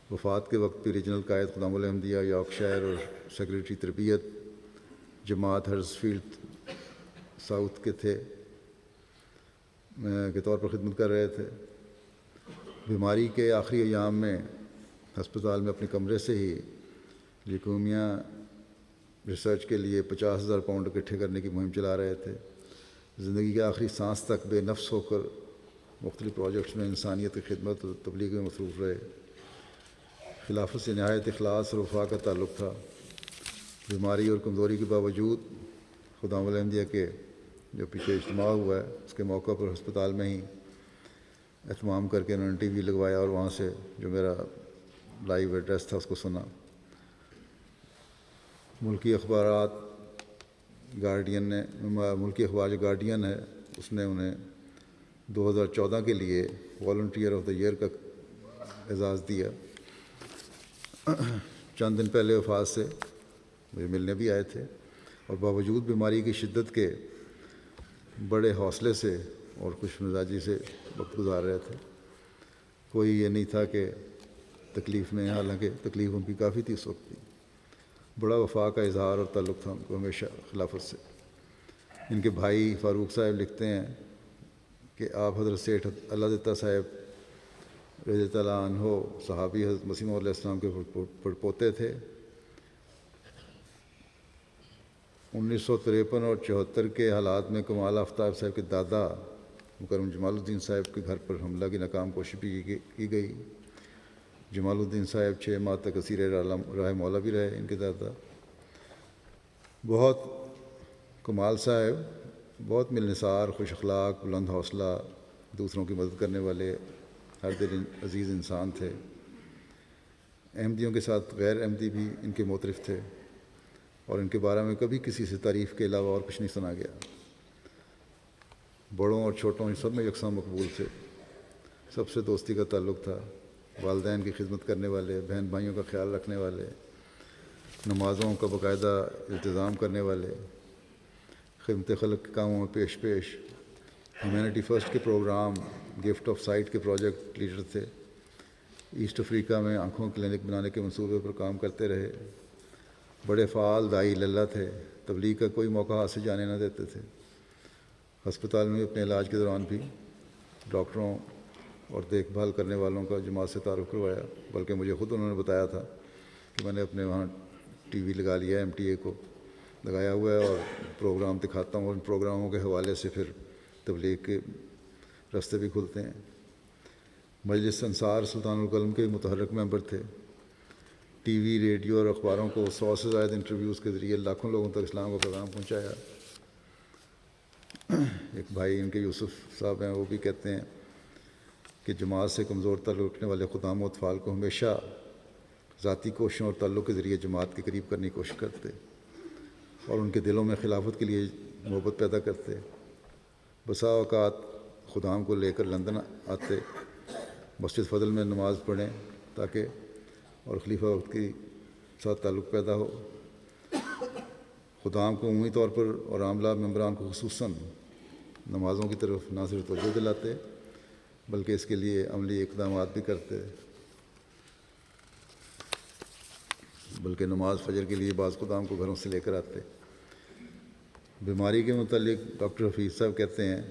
وفات کے وقت بھی ریجنل قائد خدام الاحمدیہ یارکشائر اور سیکریٹری تربیت جماعت ہرزفیلڈ ساؤتھ کے طور پر خدمت کر رہے تھے۔ بیماری کے آخری ایام میں ہسپتال میں اپنے کمرے سے ہی لیوکیمیا ریسرچ کے لیے 50,000 پاؤنڈ اکٹھے کرنے کی مہم چلا رہے تھے۔ زندگی کے آخری سانس تک بے نفس ہو کر مختلف پروجیکٹس میں انسانیت کی خدمت اور تبلیغ میں مصروف رہے۔ خلافت سے نہایت اخلاص اور وفا کا تعلق تھا۔ بیماری اور کمزوری کے باوجود خدام الاحمدیہ کے جو پیچھے اجتماع ہوا ہے اس کے موقع پر ہسپتال میں ہی اہتمام کر کے انہوں نے ٹی وی لگوایا اور وہاں سے جو میرا لائیو ایڈریس تھا اس کو سنا۔ ملکی اخبار جو گارڈین ہے اس نے انہیں 2014 کے لیے والنٹیئر آف دا ایئر کا اعزاز دیا۔ چند دن پہلے وفات سے مجھے ملنے بھی آئے تھے اور باوجود بیماری کی شدت کے بڑے حوصلے سے اور خوش مزاجی سے وقت گزار رہے تھے۔ کوئی یہ نہیں تھا کہ تکلیف میں، حالانکہ تکلیف ان کی کافی تھی اس وقت بھی۔ بڑا وفا کا اظہار اور تعلق تھا ان کو ہمیشہ خلافت سے۔ ان کے بھائی فاروق صاحب لکھتے ہیں کہ آپ حضرت سیٹھ اللہ دتا صاحب رضی اللہ عنہ صحابی حضرت مسیح موعود علیہ السلام کے پڑپوتے تھے۔ 1953 اور 74 کے حالات میں کمال آفتاب صاحب کے دادا مکرم جمال الدین صاحب کے گھر پر حملہ کی ناکام کوشش بھی کی گئی۔ جمال الدین صاحب 6 ماہ تک اسیر راہ مولا بھی رہے ان کے دادا۔ کمال صاحب بہت ملنسار، خوش اخلاق، بلند حوصلہ، دوسروں کی مدد کرنے والے ہر دل عزیز انسان تھے۔ احمدیوں کے ساتھ غیر احمدی بھی ان کے معترف تھے اور ان کے بارے میں کبھی کسی سے تعریف کے علاوہ اور کچھ نہیں سنا گیا۔ بڑوں اور چھوٹوں سب میں یکساں مقبول تھے، سب سے دوستی کا تعلق تھا، والدین کی خدمت کرنے والے، بہن بھائیوں کا خیال رکھنے والے، نمازوں کا باقاعدہ التظام کرنے والے، خدمت خلق کے کاموں میں پیش ہیومینٹی فرسٹ کے پروگرام، گفٹ آف سائٹ کے پروجیکٹ لیڈر تھے، ایسٹ افریقہ میں آنکھوں کلینک بنانے کے منصوبے پر کام کرتے رہے، بڑے فعال داعی اللہ تھے، تبلیغ کا کوئی موقع ہاتھ سے جانے نہ دیتے تھے۔ ہسپتال میں اپنے علاج کے دوران بھی ڈاکٹروں اور دیکھ بھال کرنے والوں کا جماعت سے تعارف کروایا، بلکہ مجھے خود انہوں نے بتایا تھا کہ میں نے اپنے وہاں ٹی وی لگا لیا ہے، MTA کو لگایا ہوا ہے اور پروگرام دکھاتا ہوں، اور ان پروگراموں کے حوالے سے پھر تبلیغ کے راستے بھی کھلتے ہیں۔ مجلس انصار سلطان القلم کے متحرک ممبر تھے، ٹی وی، ریڈیو اور اخباروں کو 100 سے زائد انٹرویوز کے ذریعے لاکھوں لوگوں تک اسلام کا پیغام پہنچایا۔ ایک بھائی ان کے یوسف صاحب ہیں، وہ بھی کہتے ہیں کہ جماعت سے کمزور تعلق رکھنے والے خدام و اطفال کو ہمیشہ ذاتی کوششوں اور تعلق کے ذریعے جماعت کے قریب کرنے کی کوشش کرتے اور ان کے دلوں میں خلافت کے لیے محبت پیدا کرتے۔ بسا اوقات خدام کو لے کر لندن آتے، مسجد فضل میں نماز پڑھیں تاکہ اور خلیفہ وقت کے ساتھ تعلق پیدا ہو۔ خدام کو عمومی طور پر اور عاملہ ممبران کو خصوصاً نمازوں کی طرف نہ صرف توجہ دلاتے بلکہ اس کے لیے عملی اقدامات بھی کرتے، بلکہ نماز فجر کے لیے بعض خدام کو گھروں سے لے کر آتے۔ بیماری کے متعلق ڈاکٹر حفیظ صاحب کہتے ہیں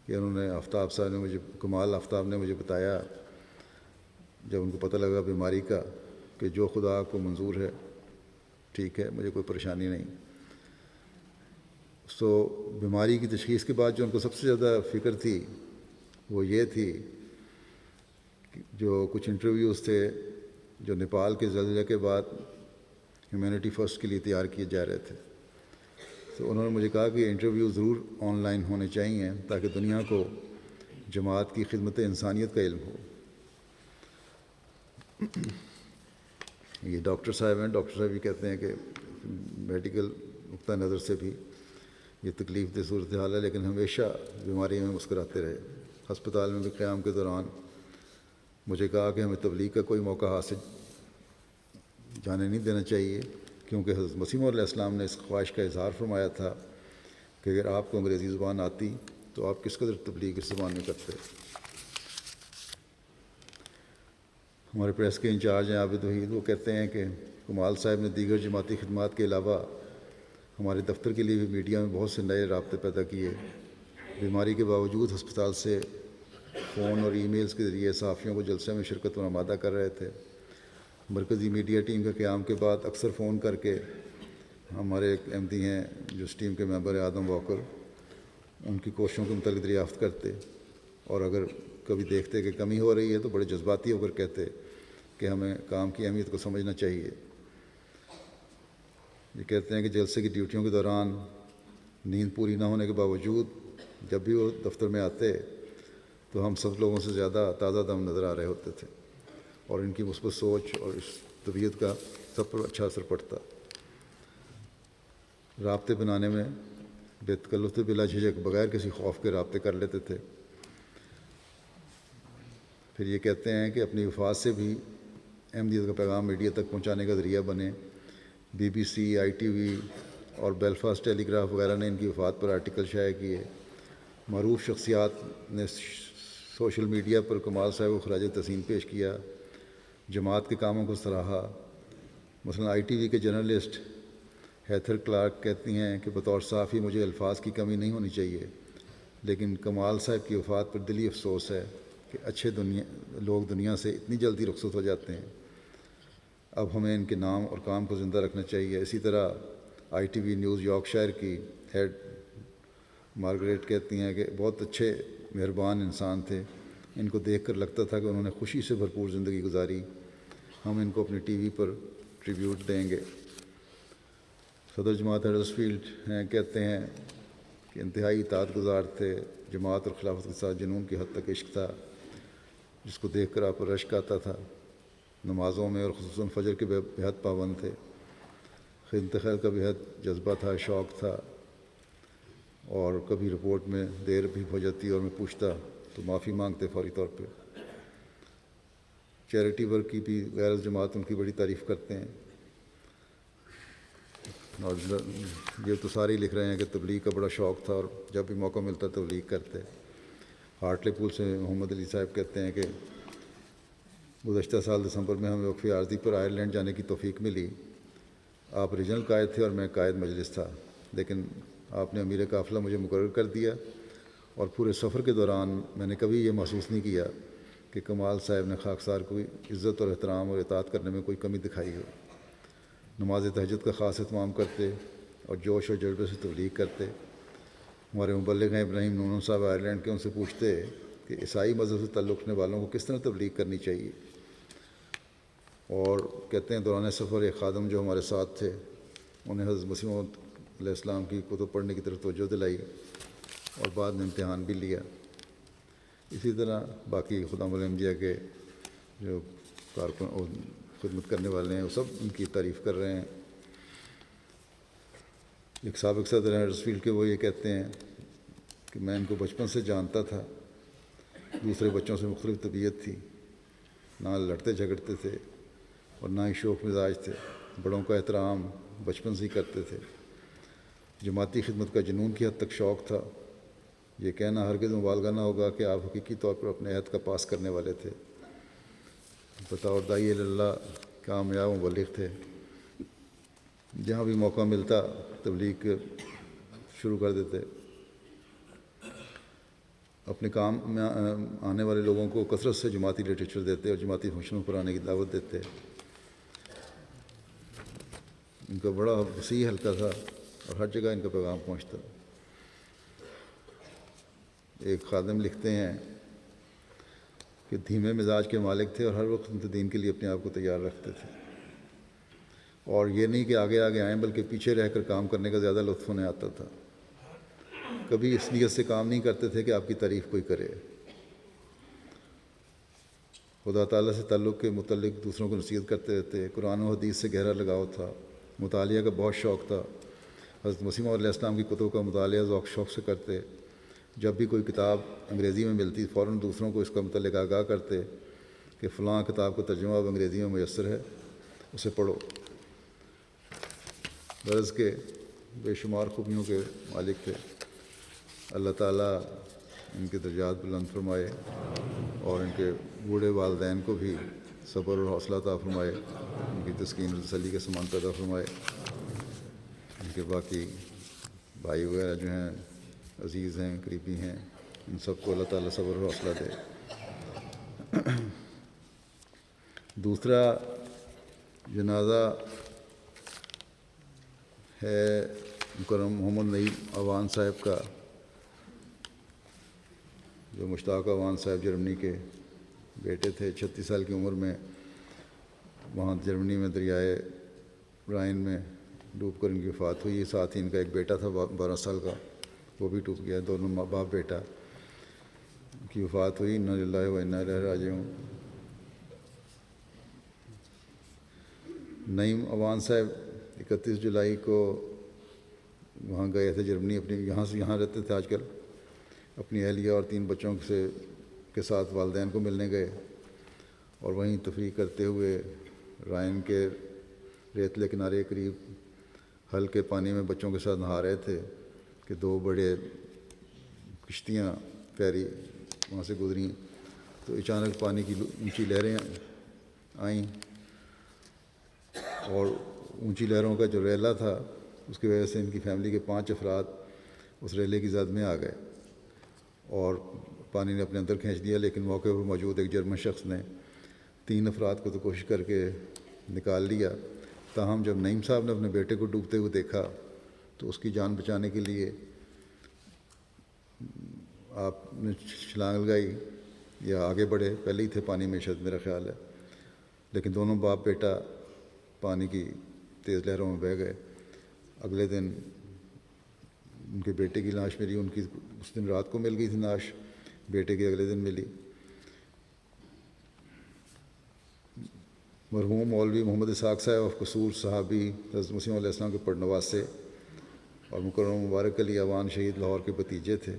کہ انہوں نے آفتاب صاحب نے کمال آفتاب نے مجھے بتایا جب ان کو پتہ لگا بیماری کا کہ جو خدا کو منظور ہے ٹھیک ہے، مجھے کوئی پریشانی نہیں۔ بیماری کی تشخیص کے بعد جو ان کو سب سے زیادہ فکر تھی وہ یہ تھی کہ جو کچھ انٹرویوز تھے جو نیپال کے زلزلے کے بعد ہیومینٹی فرسٹ کے لیے تیار کیے جا رہے تھے، تو انہوں نے مجھے کہا کہ انٹرویو ضرور آن لائن ہونے چاہیے تاکہ دنیا کو جماعت کی خدمت انسانیت کا علم ہو۔ یہ ڈاکٹر صاحب ہیں، ڈاکٹر صاحب یہ کہتے ہیں کہ میڈیکل نقطہ نظر سے بھی یہ تکلیف دہ صورتحال ہے، لیکن ہمیشہ بیماری میں مسکراتے رہے۔ ہسپتال میں بھی قیام کے دوران مجھے کہا کہ ہمیں تبلیغ کا کوئی موقع ہاتھ سے جانے نہیں دینا چاہیے، کیونکہ حضرت مسیح موعود علیہ السلام نے اس خواہش کا اظہار فرمایا تھا کہ اگر آپ کو انگریزی زبان آتی تو آپ کس قدر تبلیغ اس زبان میں کرتے۔ ہمارے پریس کے انچارج ہیں عابد وحید، وہ کہتے ہیں کہ کمال صاحب نے دیگر جماعتی خدمات کے علاوہ ہمارے دفتر کے لیے بھی میڈیا میں بہت سے نئے رابطے پیدا کیے۔ بیماری کے باوجود ہسپتال سے فون اور ای میلز کے ذریعے صحافیوں کو جلسے میں شرکت پر آمادہ کر رہے تھے۔ مرکزی میڈیا ٹیم کے قیام کے بعد اکثر فون کر کے ہمارے ایک MD ہیں جو اس ٹیم کے ممبر ہیں آدم واکر، ان کی کوششوں کے متعلق دریافت کرتے، اور اگر کبھی دیکھتے کہ کمی ہو رہی ہے تو بڑے جذباتی ہو کر کہتے کہ ہمیں کام کی اہمیت کو سمجھنا چاہیے۔ یہ کہتے ہیں کہ جلسے کی ڈیوٹیوں کے دوران نیند پوری نہ ہونے کے باوجود جب بھی وہ دفتر میں آتے تو ہم سب لوگوں سے زیادہ تازہ دم نظر آ رہے ہوتے تھے، اور ان کی مثبت سوچ اور اس طبیعت کا سب پر اچھا اثر پڑتا۔ رابطے بنانے میں بے تکلف سے بلا جھجک بغیر کسی خوف کے رابطے کر لیتے تھے۔ پھر یہ کہتے ہیں کہ اپنی وفات سے بھی احمدیت کا پیغام میڈیا تک پہنچانے کا ذریعہ بنے۔ BBC، ITV اور بیلفاسٹ ٹیلی گراف وغیرہ نے ان کی وفات پر آرٹیکل شائع کیے۔ معروف شخصیات نے سوشل میڈیا پر کمال صاحب کو خراج تحسین پیش کیا، جماعت کے کاموں کو سراہا۔ مثلا ITV کے جرنلسٹ ہیتھر کلارک کہتی ہیں کہ بطور صحافی مجھے الفاظ کی کمی نہیں ہونی چاہیے، لیکن کمال صاحب کی وفات پر دلی افسوس ہے کہ اچھے لوگ دنیا سے اتنی جلدی رخصت ہو جاتے ہیں۔ اب ہمیں ان کے نام اور کام کو زندہ رکھنا چاہیے۔ اسی طرح ITV نیوز یارکشائر کی ہیڈ مارگریٹ کہتی ہیں کہ بہت اچھے مہربان انسان تھے، ان کو دیکھ کر لگتا تھا کہ انہوں نے خوشی سے بھرپور زندگی گزاری، ہم ان کو اپنی TV پر ٹریبیوٹ دیں گے۔ صدر جماعت ہڈرسفیلڈ ہیں، کہتے ہیں کہ انتہائی اطاعت گزار تھے، جماعت اور خلافت کے ساتھ جنون کی حد تک عشق تھا جس کو دیکھ کر آپ پر رشک آتا تھا۔ نمازوں میں اور خصوصاً فجر کے بےحد پابند تھے، خدمت خیر کا بےحد جذبہ تھا، شوق تھا، اور کبھی رپورٹ میں دیر بھی ہو جاتی اور میں پوچھتا تو معافی مانگتے فوری طور پہ۔ چیریٹی ورک کی بھی غیر جماعت ان کی بڑی تعریف کرتے ہیں۔ اور یہ تو سارے ہی لکھ رہے ہیں کہ تبلیغ کا بڑا شوق تھا اور جب بھی موقع ملتا تبلیغ کرتے. ہارٹلے پول سے محمد علی صاحب کہتے ہیں کہ گزشتہ سال دسمبر میں ہمیں وقفی عارضی پر آئرلینڈ جانے کی توفیق ملی. آپ ریجنل قائد تھے اور میں قائد مجلس تھا، لیکن آپ نے امیر قافلہ مجھے مقرر کر دیا اور پورے سفر کے دوران میں نے کبھی یہ محسوس نہیں کیا کہ کمال صاحب نے خاکسار کو عزت اور احترام اور اطاعت کرنے میں کوئی کمی دکھائی ہو. نماز تہجد کا خاص اہتمام کرتے اور جوش اور جذبے سے تبلیغ کرتے. ہمارے مبلغ ہیں ابراہیم نونو صاحب آئرلینڈ کے، ان سے پوچھتے کہ عیسائی مذہب سے تعلق رکھنے والوں کو کس طرح تبلیغ کرنی چاہیے. اور کہتے ہیں دوران سفر ایک خادم جو ہمارے ساتھ تھے انہیں حضرت مسیح موعود علیہ السلام کی کتب پڑھنے کی طرف توجہ دلائی اور بعد میں امتحان بھی لیا. اسی طرح باقی خدام الانبیاء کے جو کارکن خدمت کرنے والے ہیں وہ سب ان کی تعریف کر رہے ہیں. ایک سابق صدر ہیں ہڈرسفیلڈ کے، وہ یہ کہتے ہیں کہ میں ان کو بچپن سے جانتا تھا. دوسرے بچوں سے مختلف طبیعت تھی، نہ لڑتے جھگڑتے تھے اور نہ ہی شوخ مزاج تھے. بڑوں کا احترام بچپن سے ہی کرتے تھے. جماعتی خدمت کا جنون کی حد تک شوق تھا. یہ کہنا ہرگز مبالغہ نہ ہوگا کہ آپ حقیقی طور پر اپنے عہد کا پاس کرنے والے تھے. بطور داعی اللہ کامیاب مبلغ تھے. جہاں بھی موقع ملتا تبلیغ شروع کر دیتے. اپنے کام میں آنے والے لوگوں کو کثرت سے جماعتی لٹریچر دیتے اور جماعتی فنکشنوں پر آنے کی دعوت دیتے. ان کا بڑا وسیع حلقہ تھا اور ہر جگہ ان کا پیغام پہنچتا. ایک خادم لکھتے ہیں کہ دھیمے مزاج کے مالک تھے اور ہر وقت دین کے لیے اپنے آپ کو تیار رکھتے تھے. اور یہ نہیں کہ آگے آگے آئیں بلکہ پیچھے رہ کر کام کرنے کا زیادہ لطف انہیں آتا تھا. کبھی اس نیت سے کام نہیں کرتے تھے کہ آپ کی تعریف کوئی کرے. خدا تعالیٰ سے تعلق کے متعلق دوسروں کو نصیحت کرتے رہتے. قرآن و حدیث سے گہرا لگاؤ تھا. مطالعہ کا بہت شوق تھا. حضرت مسیح موعود علیہ السلام کی کتب کا مطالعہ ذوق شوق سے کرتے. جب بھی کوئی کتاب انگریزی میں ملتی فوراً دوسروں کو اس کا متعلق آگاہ کرتے کہ فلاں کتاب کا ترجمہ اب انگریزی میں میسر ہے، اسے پڑھو. غرض کے بے شمار خوبیوں کے مالک تھے. اللہ تعالیٰ ان کے درجات بلند فرمائے اور ان کے بوڑھے والدین کو بھی صبر اور حوصلہ عطا فرمائے. ان کی تسکین اور تسلی کے سامان پیدا فرمائے. ان کے باقی بھائی وغیرہ جو ہیں عزیز ہیں قریبی ہیں ان سب کو اللہ تعالیٰ صبر اور حوصلہ دے. دوسرا جنازہ ہے مکرم محمد نعیم اوان صاحب کا، جو مشتاق اوان صاحب جرمنی کے بیٹے تھے. 36 سال کی عمر میں وہاں جرمنی میں دریائے رائن میں ڈوب کر ان کی وفات ہوئی. ساتھ ہی ان کا ایک بیٹا تھا 12 سال کا، وہ بھی ڈوب گیا. دونوں ماں باپ بیٹا کی وفات ہوئی. انا للہ و انا الیہ راجعون. نعیم اوان صاحب 31 جولائی کو وہاں گئے تھے جرمنی. یہاں رہتے تھے آج کل. اپنی اہلیہ اور 3 بچوں کے ساتھ والدین کو ملنے گئے اور وہیں تفریح کرتے ہوئے رائن کے ریتلے کنارے قریب ہلکے پانی میں بچوں کے ساتھ نہا رہے تھے کہ 2 بڑے کشتیاں پیری وہاں سے گزریں. تو اچانک پانی کی اونچی لہریں آئیں اور اونچی لہروں کا جو ریلا تھا اس کی وجہ سے ان کی فیملی کے 5 افراد اس ریلے کی زد میں آ گئے اور پانی نے اپنے اندر کھینچ دیا. لیکن موقع پر موجود ایک جرمن شخص نے 3 افراد کو تو کوشش کر کے نکال لیا. تاہم جب نعیم صاحب نے اپنے بیٹے کو ڈوبتے ہوئے دیکھا تو اس کی جان بچانے کے لیے آپ نے چھلانگ لگائی یا آگے بڑھے. پہلے ہی تھے پانی میں شاید میرا خیال ہے. لیکن دونوں باپ بیٹا پانی کی تیز لہروں میں بہہ گئے. اگلے دن ان کے بیٹے کی لاش ملی. ان کی اس دن رات کو مل گئی تھی لاش، بیٹے کی اگلے دن ملی. مرحوم مولوی محمد اسحاق صاحب آف قصور صحابی حضرت مسیح علیہ السلام کے پڑنواز سے اور مکرم مبارک علی اوان شہید لاہور کے بھتیجے تھے.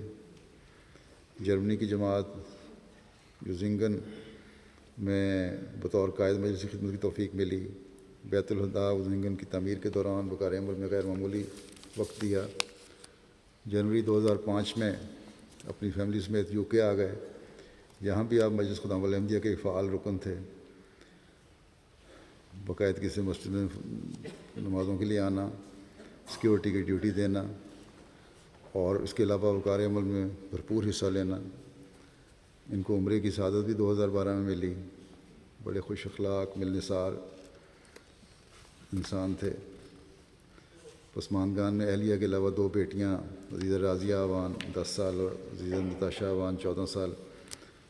جرمنی کی جماعت یوزنگن میں بطور قائد مجلس کی خدمت کی توفیق ملی. بیت الہدا وزنگن کی تعمیر کے دوران بکار عمل میں غیر معمولی وقت دیا۔ جنوری 2005 میں اپنی فیملی سمیت UK آ گئے۔ یہاں بھی آپ مجلس خدام الاحمدیہ کے فعال رکن تھے۔ باقاعدگی سے مسجد میں نمازوں کے لیے آنا، سیکیورٹی کی ڈیوٹی دینا، اور اس کے علاوہ وقار عمل میں بھرپور حصہ لینا۔ ان کو عمرے کی سعادت بھی 2012 میں ملی۔ بڑے خوش اخلاق، ملنسار انسان تھے۔ پسماندگان میں اہلیہ کے علاوہ 2 بیٹیاں، عزیزہ راضیہ اعوان 10 سال اور عزیزہ نتاشا اعوان 14 سال،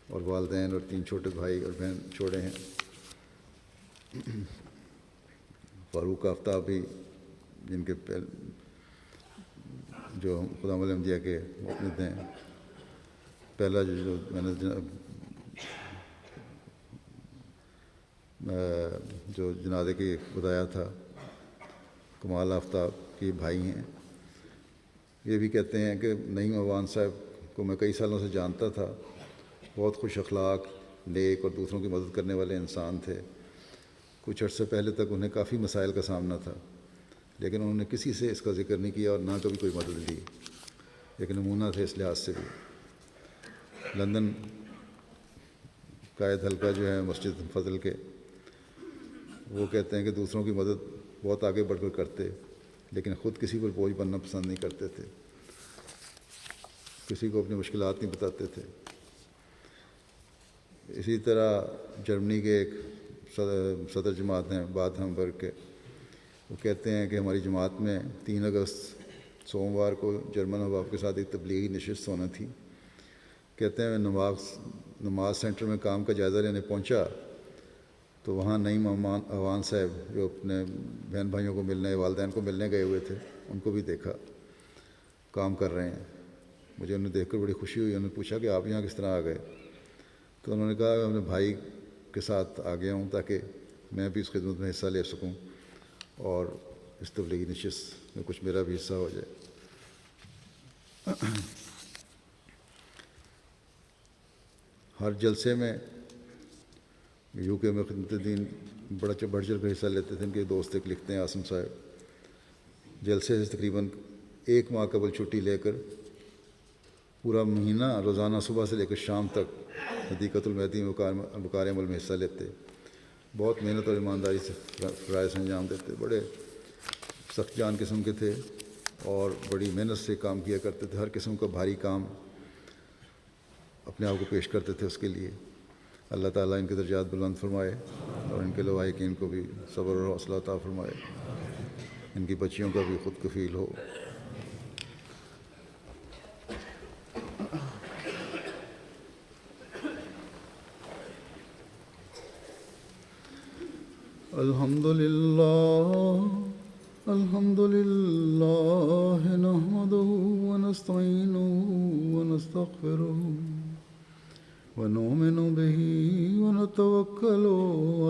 اور والدین اور 3 چھوٹے بھائی اور بہن چھوڑے ہیں۔ فاروق آفتاب بھی، جن کے جو خدام الاحمدیہ کے مسند ہیں، پہلا جو میں نے جو جنازے کی بتایا تھا، کمال آفتاب کے بھائی ہیں۔ یہ بھی کہتے ہیں کہ نعیم اعوان صاحب کو میں کئی سالوں سے جانتا تھا، بہت خوش اخلاق، نیک اور دوسروں کی مدد کرنے والے انسان تھے۔ کچھ عرصے پہلے تک انہیں کافی مسائل کا سامنا تھا، لیکن انہوں نے کسی سے اس کا ذکر نہیں کیا اور نہ کبھی کوئی مدد لی۔ ایک نمونہ تھے اس لحاظ سے بھی۔ لندن قائد حلقہ جو ہے مسجد فضل کے، وہ کہتے ہیں کہ دوسروں کی مدد بہت آگے بڑھ کر کرتے، لیکن خود کسی پر بوجھ بننا پسند نہیں کرتے تھے، کسی کو اپنی مشکلات نہیں بتاتے تھے۔ اسی طرح جرمنی کے ایک صدر جماعت ہیں باد ہمبرگ کے، وہ کہتے ہیں کہ ہماری جماعت میں 3 اگست سوموار کو جرمن احباب کے ساتھ ایک تبلیغی نشست ہونا تھی۔ کہتے ہیں میں نماز سینٹر میں کام کا جائزہ لینے پہنچا تو وہاں نعیم اعوان صاحب جو اپنے بہن بھائیوں کو ملنے، والدین کو ملنے گئے ہوئے تھے، ان کو بھی دیکھا کام کر رہے ہیں۔ مجھے انہیں دیکھ کر بڑی خوشی ہوئی۔ انہوں نے پوچھا کہ آپ یہاں کس طرح آ گئے؟ تو انہوں نے کہا کہ اپنے بھائی کے ساتھ آ گیا ہوں تاکہ میں بھی اس خدمت میں حصہ لے سکوں اور اس تبلیغی نشست میں کچھ میرا بھی حصہ ہو جائے۔ ہر جلسے میں UK میں خدمت دین بڑھ چڑھ کر حصہ لیتے تھے۔ ان کے دوست ایک لکھتے ہیں عاصم صاحب، جلسے سے تقریباً 1 ماہ قبل چھٹی لے کر پورا مہینہ روزانہ صبح سے لے کر شام تک حدیقۃ المہدی میں وقار عمل میں حصہ لیتے۔ بہت محنت اور ایمانداری سے فرائض انجام دیتے۔ بڑے سخت جان قسم کے تھے اور بڑی محنت سے کام کیا کرتے تھے۔ ہر قسم کا بھاری کام اپنے آپ کو پیش کرتے تھے اس کے لیے۔ اللہ تعالیٰ ان کے درجات بلند فرمائے اور ان کے لواحقین کو بھی صبر اور حوصلہ عطا فرمائے۔ ان کی بچیوں کا بھی خود کفیل ہو۔ الحمد للہ نحمدہ ونستعینہ ونستغفرہ ونؤمن بہ ونتوکل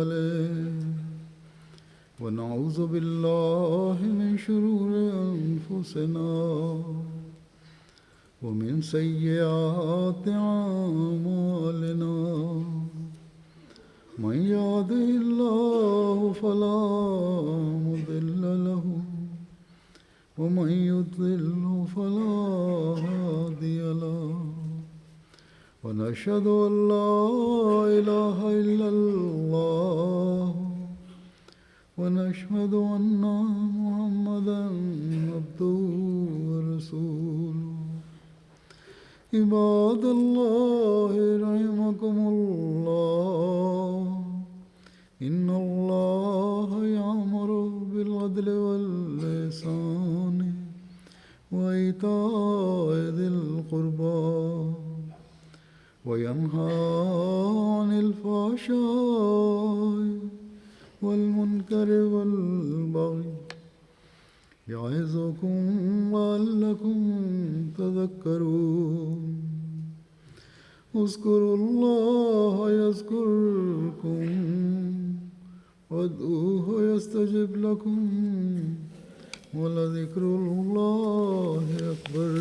علیہ ونعوذ باللہ من شرور انفسنا ومن سیئات اعمالنا من يهده الله فلا مضل له ومن يضلل فلا هادي له ونشهد أن لا إله إلا الله ونشهد أن محمدا عبده ورسوله عباد الله رحمكم الله إن الله يأمر بالعدل والإحسان وإيتاء ذي القربى وينهى عن الفحشاء والمنكر والبغي يعظكم لعلكم تذكرون اذكروا الله يذكركم وادعوه يستجب لكم ولذكر الله أكبر